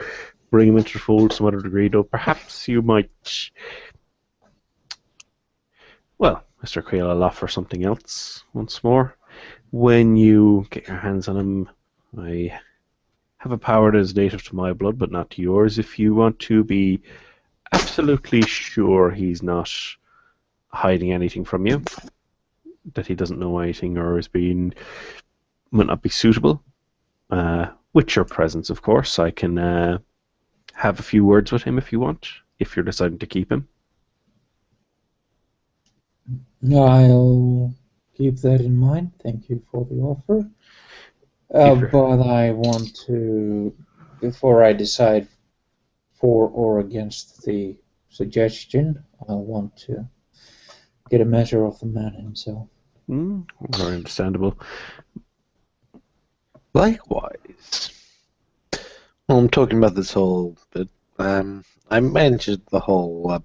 bring him into the fold to some other degree, though, perhaps you might. Well, Mr. Creel, I'll offer something else once more. When you get your hands on him, I have a power that is native to my blood, but not to yours. If you want to be absolutely sure he's not hiding anything from you, that he doesn't know anything or might not be suitable, with your presence, of course, I can have a few words with him if you want, if you're deciding to keep him. I'll keep that in mind. Thank you for the offer. But I want to, before I decide for or against the suggestion, I want to get a measure of the man himself. Very understandable. Likewise. Well, I'm talking about this whole bit. I mentioned the whole.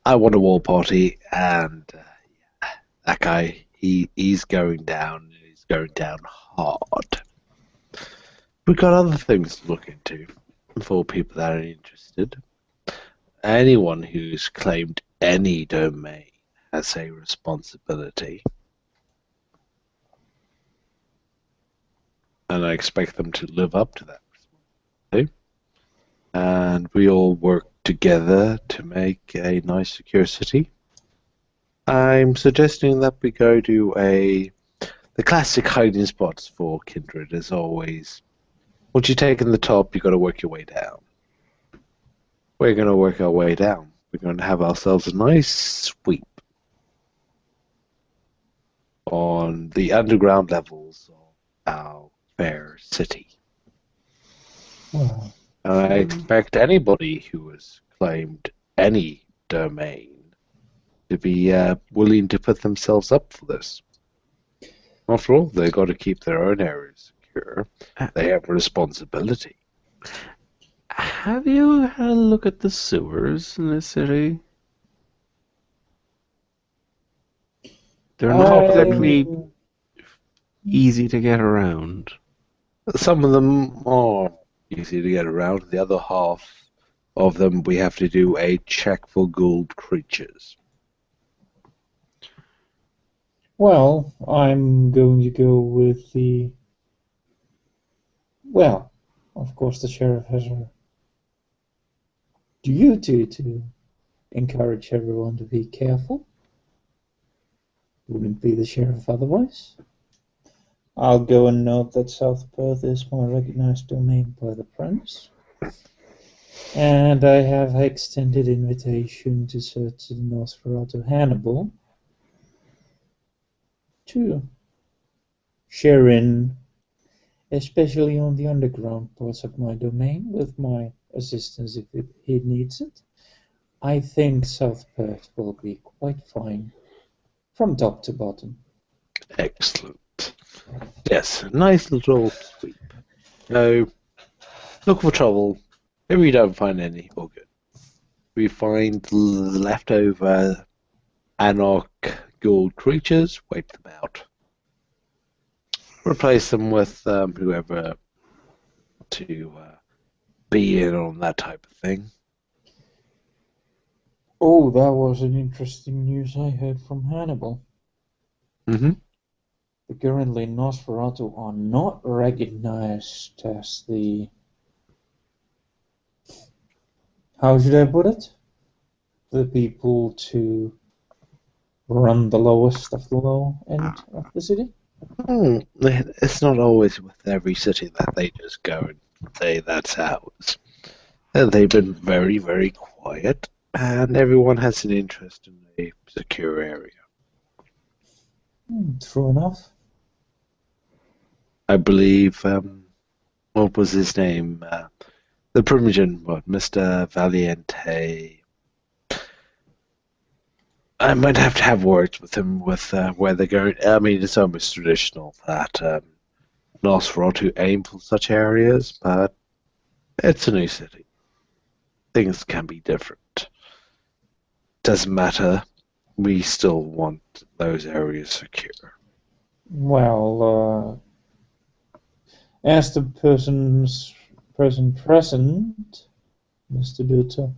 I want a war party, and that guy, he's going down. He's going down hard. We've got other things to look into for people that are interested. Anyone who's claimed any domain has a responsibility. And I expect them to live up to that responsibility. And we all work together to make a nice, secure city. I'm suggesting that we go to the classic hiding spots for Kindred, as always. Once you take in the top, you've got to work your way down. We're going to work our way down. We're going to have ourselves a nice sweep on the underground levels of our fair city. Well, I expect anybody who has claimed any domain to be willing to put themselves up for this. After all, they've got to keep their own areas secure. They have a responsibility. Have you had a look at the sewers in this city? They're not exactly easy to get around. Some of them are easy to get around. The other half of them, we have to do a check for gold creatures. Well, I'm going to go with the... Well, of course the sheriff has a duty to encourage everyone to be careful. Wouldn't be the sheriff otherwise. I'll go and note that South Perth is my recognized domain by the Prince. And I have extended invitation to certain Nosferatu Hannibal to share in, especially on the underground parts of my domain, with my assistance if he needs it. I think South Perth will be quite fine from top to bottom. Excellent. Yes, nice little sweep. No, look for trouble. If we don't find any, all good. We find leftover Anarch Gould creatures, wipe them out. Replace them with whoever to be in on that type of thing. Oh, that was an interesting news I heard from Hannibal. Mm-hmm. Currently, Nosferatu are not recognized as the... How should I put it? The people to run the lowest of the low end of the city? It's not always with every city that they just go and say that's ours. They've been very, very quiet, and everyone has an interest in a secure area. True enough. I believe, what was his name? The Primogen, Mr. Valiente. I might have to have words with him with where they're going. I mean, it's almost traditional that Nosferatu aim for such areas, but it's a new city. Things can be different. Doesn't matter. We still want those areas secure. Well, as the person present, Mr. Dutta,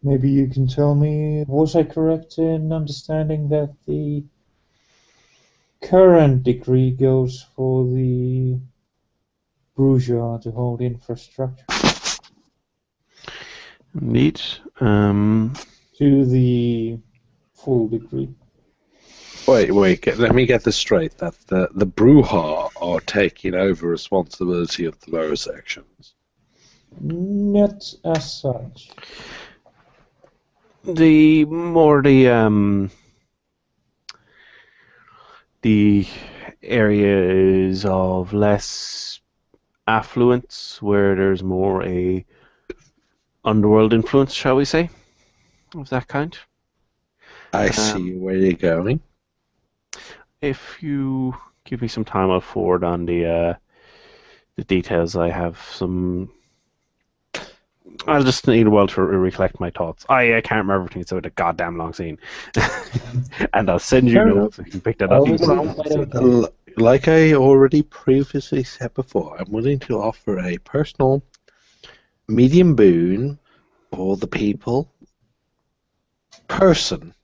maybe you can tell me, was I correct in understanding that the current decree goes for the bourgeois to hold infrastructure? Indeed. To the full degree. Wait, let me get this straight. That the Bruja are taking over responsibility of the lower sections. Not as such. The more the areas of less affluence, where there's more a underworld influence, shall we say, of that kind. I see where you're going. If you give me some time, I'll forward on the details. I have some. I'll just need a while to recollect my thoughts. I can't remember everything. It's a goddamn long scene, and I'll send you notes so you can pick that up. Like I already previously said before, I'm willing to offer a personal medium boon for the person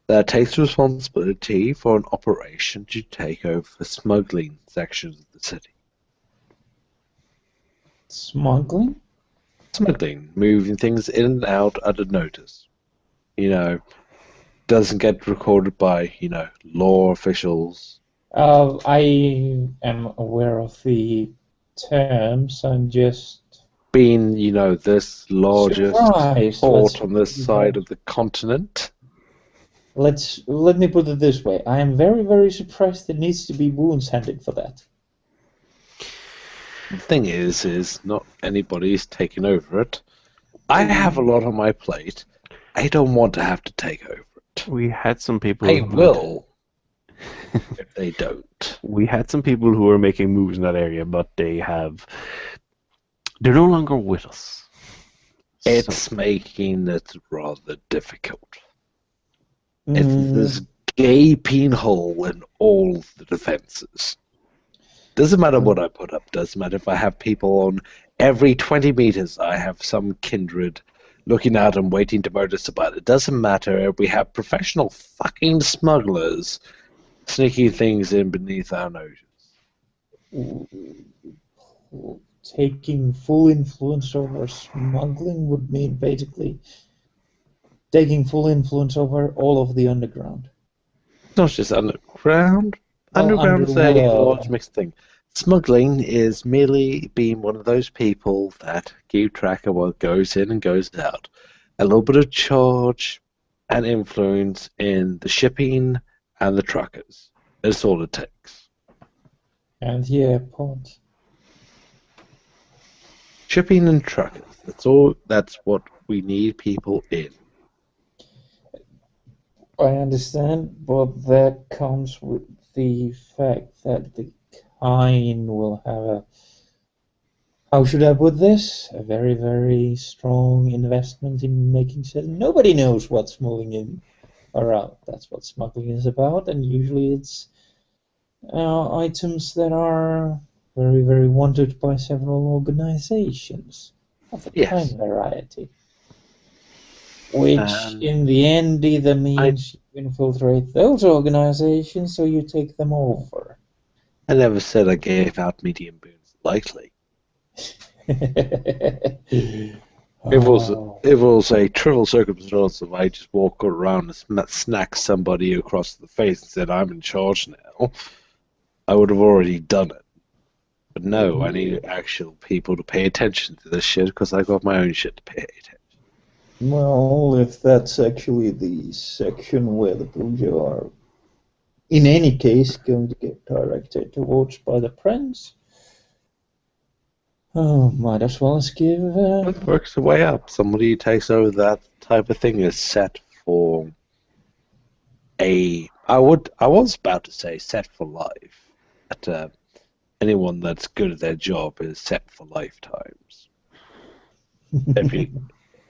that takes responsibility for an operation to take over smuggling sections of the city. Smuggling? Smuggling, moving things in and out under notice. Doesn't get recorded by, law officials. I am aware of the terms. I'm just being, this largest port on this side of the continent. Let me put it this way. I am very, very surprised there needs to be wounds handed for that. The thing is not anybody's taking over it. I have a lot on my plate. I don't want to have to take over it. We had some people. I will. If they don't. We had some people who were making moves in that area, but they're no longer with us. It's making it rather difficult. It's this gaping hole in all the defenses. Doesn't matter what I put up. Doesn't matter if I have people on every 20 meters. I have some kindred looking out and waiting to murder somebody. It doesn't matter if we have professional fucking smugglers sneaking things in beneath our noses. Taking full influence over smuggling would mean basically taking full influence over all of the underground. Not just underground. Underground is a large mixed thing. Smuggling is merely being one of those people that keep track of what goes in and goes out. A little bit of charge and influence in the shipping and the truckers. That's all it takes. And the airport. Shipping and truckers. That's all. That's what we need people in. I understand, but that comes with the fact that the kind will have a, how should I put this? A very, very strong investment in making certain nobody knows what's moving in or out. That's what smuggling is about, and usually it's items that are very, very wanted by several organizations of the kind Yes. variety. Which, Um, in the end, either I means you infiltrate those organizations or you take them over. I never said I gave out medium boons lightly. Oh, It was a trivial circumstance if I just walk around and snack somebody across the face and said I'm in charge now. I would have already done it. But no, I need actual people to pay attention to this shit because I got my own shit to pay attention. well, if that's actually the section where the Bujo are, in any case, going to get directed towards by the Prince, oh, might as well give. It works the way up. Somebody who takes over that type of thing is set for I was about to say set for life. But anyone that's good at their job is set for lifetimes.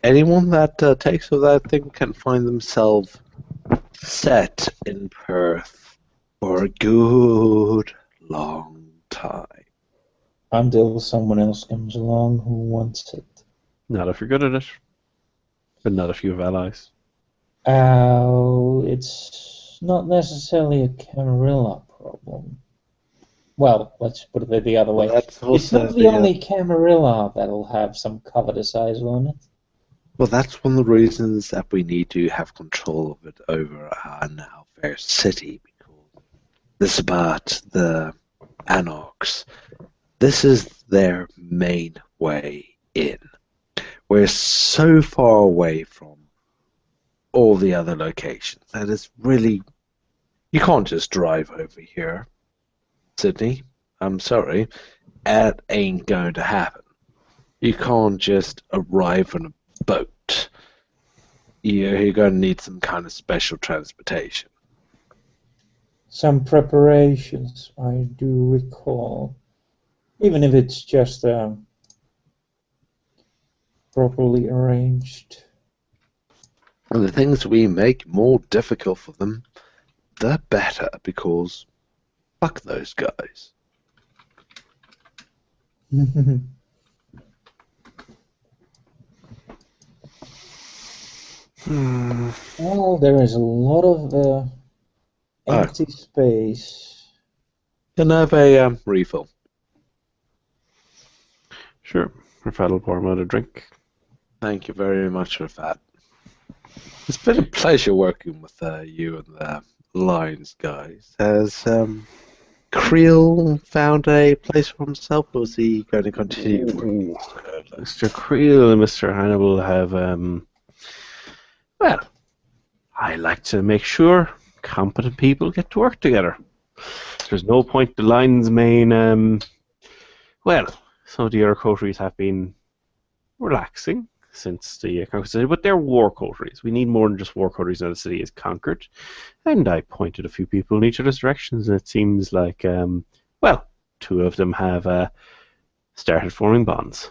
Anyone that takes over that thing can find themselves set in Perth for a good long time. Until someone else comes along who wants it. Not if you're good at it, but not if you have allies. It's not necessarily a Camarilla problem. Well, let's put it the other way. That's It's also not the only Camarilla that'll have some covetous eyes on it. well, that's one of the reasons that we need to have control of it over our now fair city, because this is about the Anarchs. This is their main way in. We're so far away from all the other locations that it's really, you can't just drive over here, Sydney. I'm sorry, that ain't going to happen. You can't just arrive on a boat. You're going to need some kind of special transportation. Some preparations, I do recall. Even if it's just properly arranged. And the things we make more difficult for them, the better, because fuck those guys. Well, there is a lot of empty space. Can I have a refill? Sure, Rafat will pour him out a drink. Thank you very much for that. It's been a pleasure working with you and the Lions guys. Has Creel found a place for himself, or is he going to continue? Mr. Creel and Mr. Hannibal have, well, I like to make sure competent people get to work together. There's no point the Lions' main, well, some of the other coteries have been relaxing since the conquest city, but they're war coteries. We need more than just war coteries now the city is conquered. And I pointed a few people in each other's directions, and it seems like, well, two of them have started forming bonds.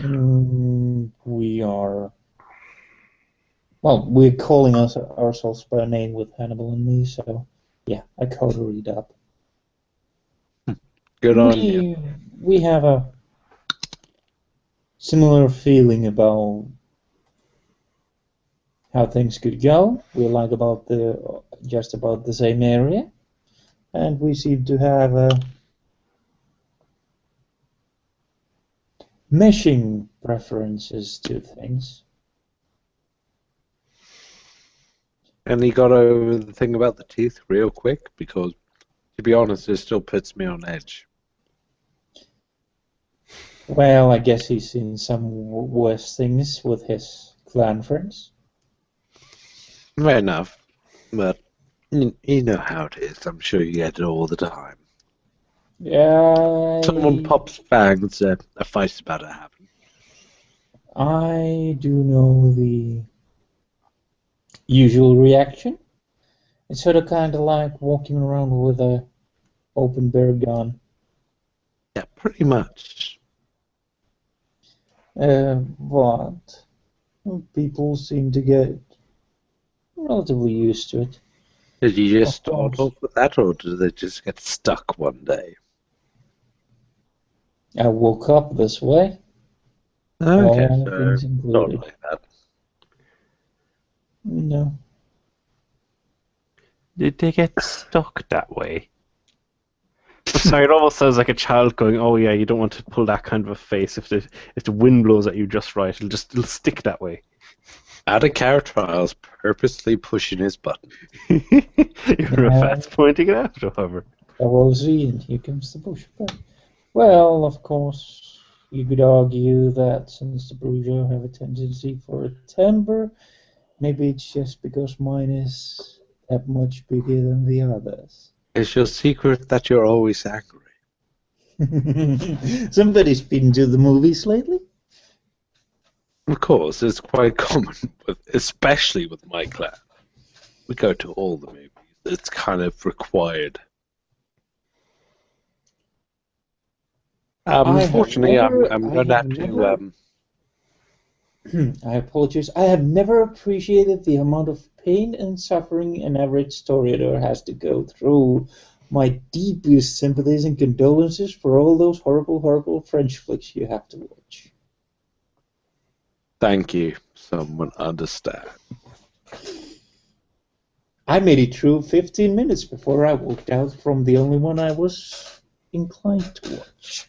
We are. Well, we're calling ourselves by name with Hannibal and me, so yeah, I coteried up. Good on you. We have a similar feeling about how things could go. We like just about the same area, and we seem to have meshing preferences to things. And he got over the thing about the teeth real quick, because, to be honest, it still puts me on edge. Well, I guess he's seen some worse things with his clan friends. Fair enough, but you know how it is. I'm sure you get it all the time. Someone Yeah, pops fangs, a fight's about to happen. I do know the usual reaction. It's sort of kind of like walking around with a open bear gun. Yeah, pretty much. But people seem to get relatively used to it. Did you just Of start course, off with that, or did they just get stuck one day? I woke up this way, Okay, all so things sort of included. like that. No. Did they get stuck that way? Sorry, it almost sounds like a child going, "Oh yeah, you don't want to pull that kind of a face. If the wind blows at you just right, it'll stick that way." Out of character, I was purposely pushing his button. You're a Yeah, fast pointing it out, however. LOZ, and here comes the pushback. Well, of course, you could argue that since the Brujo have a tendency for a temper, maybe it's just because mine is that much bigger than the others. Is your secret that you're always angry? Somebody's been to the movies lately? Of course, it's quite common, especially with my clan. We go to all the movies. It's kind of required. Unfortunately, I'm going to have to. I apologize. I have never appreciated the amount of pain and suffering an average storyteller has to go through. My deepest sympathies and condolences for all those horrible, horrible French flicks you have to watch. Thank you. Someone understand. I made it through 15 minutes before I walked out from the only one I was inclined to watch.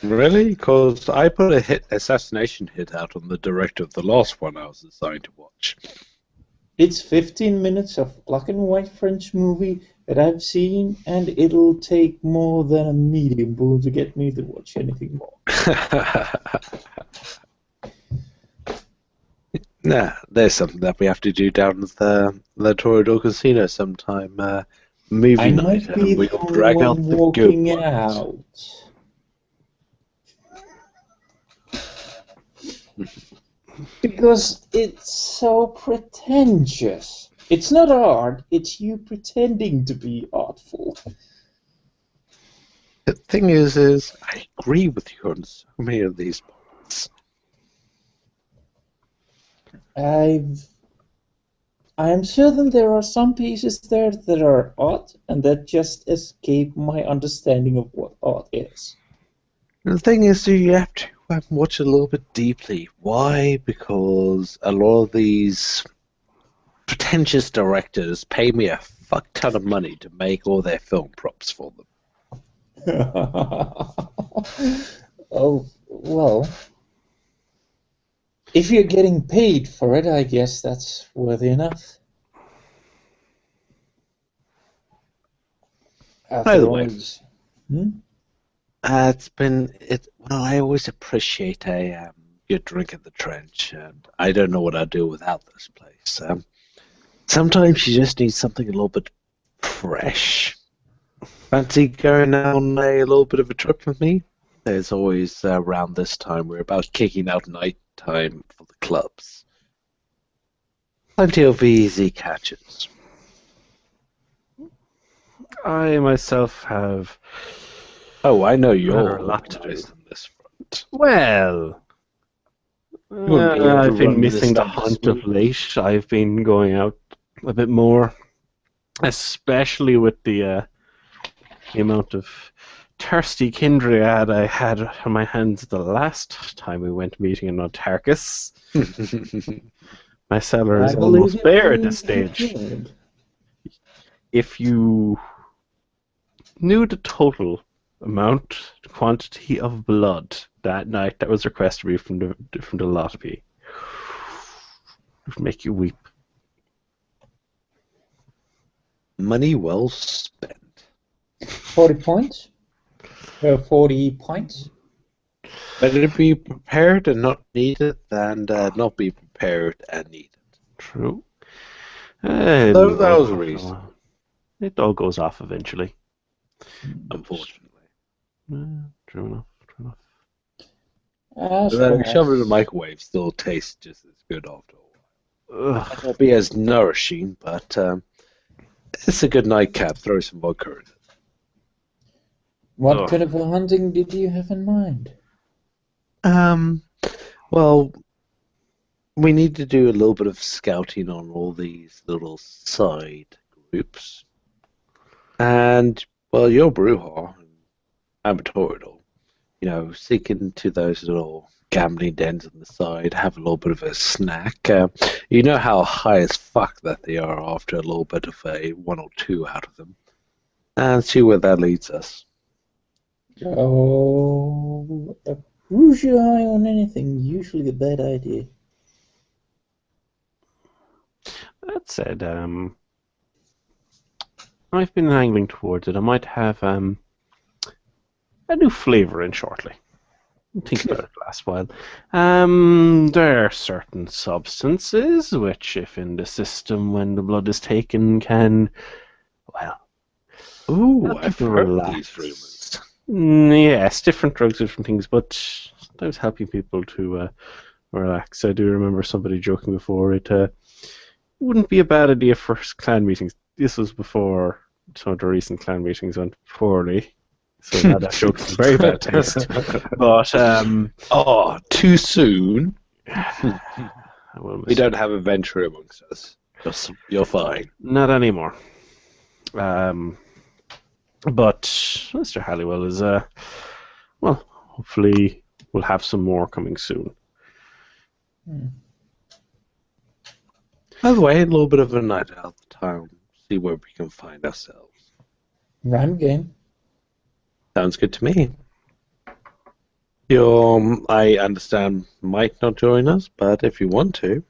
Really? Because I put a assassination hit out on the director of the last one I was assigned to watch. It's 15 minutes of black and white French movie that I've seen, and it'll take more than a medium bull to get me to watch anything more. Nah, there's something that we have to do down at the Torador Casino sometime. Movie I night, might be and the we'll only drag out one the good walking ones. out. Because it's so pretentious. It's not art, it's you pretending to be artful. The thing is I agree with you on so many of these points. I am certain there are some pieces there that are art and that just escape my understanding of what art is. The thing is, you have to watch it a little bit deeply. Why? Because a lot of these pretentious directors pay me a fuck ton of money to make all their film props for them. Oh, well. If you're getting paid for it, I guess that's worthy enough. By After the all, way, it's... Well, I always appreciate a good drink in the trench, and I don't know what I'd do without this place. Sometimes you just need something a little bit fresh. Fancy going on a little bit of a trip with me? There's always around this time we're about kicking out night time for the clubs. Plenty of easy catches. I myself have Oh, I know you're rather a lot to do. organized on this front. Well, wouldn't be able to I've been run this missing the stuff hunt of smoothly. late. I've been going out a bit more, especially with the amount of thirsty Kindred I had on my hands the last time we went meeting in Antarcus. My cellar is almost bare at this stage. If you knew the total quantity of blood that night that was requested of me from the lot of you, it would make you weep. Money well spent. 40 points? 40 points? Better be prepared and not needed than not be prepared and needed. True. That was reasonable. It all goes off eventually. Unfortunately. True enough. I Shove it in the suppose. microwave still tastes just as good after a while. Ugh. Might not be as nourishing, but it's a good nightcap. Throw some vodka in it. What Ugh. kind of a hunting did you have in mind? Well, we need to do a little bit of scouting on all these little side groups. And, well, you're Bruja, I'm a Torador. Seek into those little gambling dens on the side, have a little bit of a snack. You know how high as fuck that they are after a little bit of a one or two out of them. And see where that leads us. Oh, a rouge your eye on anything, usually a bad idea. That said, I've been angling towards it. I might have a new flavour in shortly. Think about it last while. There are certain substances which, if in the system when the blood is taken, can, well, Ooh, help I've people heard relax. these rumors. Yes, different drugs, different things, but sometimes helping people to relax. I do remember somebody joking before it wouldn't be a bad idea for clan meetings. This was before some of the recent clan meetings went poorly. So now that joke's in very bad taste. But Oh, too soon. I will We miss don't have a venture amongst us. You're fine. not anymore. But Mr. Halliwell is well, hopefully we'll have some more coming soon. By the way, a little bit of a night out of town. See where we can find ourselves. Rhyme game. Sounds good to me. I understand, might not join us, but if you want to.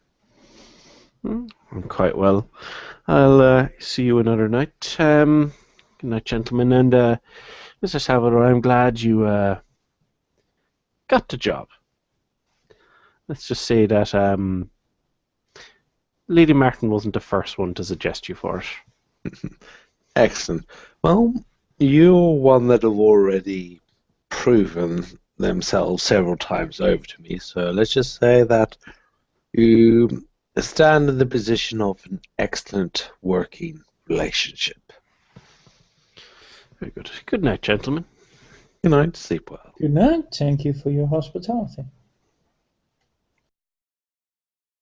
I'm quite well. I'll see you another night. Good night, gentlemen. And Mr. Salvador, I'm glad you got the job. Let's just say that Lady Martin wasn't the first one to suggest you for it. Excellent. Well, you're one that have already proven themselves several times over to me, so let's just say that you stand in the position of an excellent working relationship. Very good. Good night, gentlemen. Good night, sleep well. Good night. Thank you for your hospitality.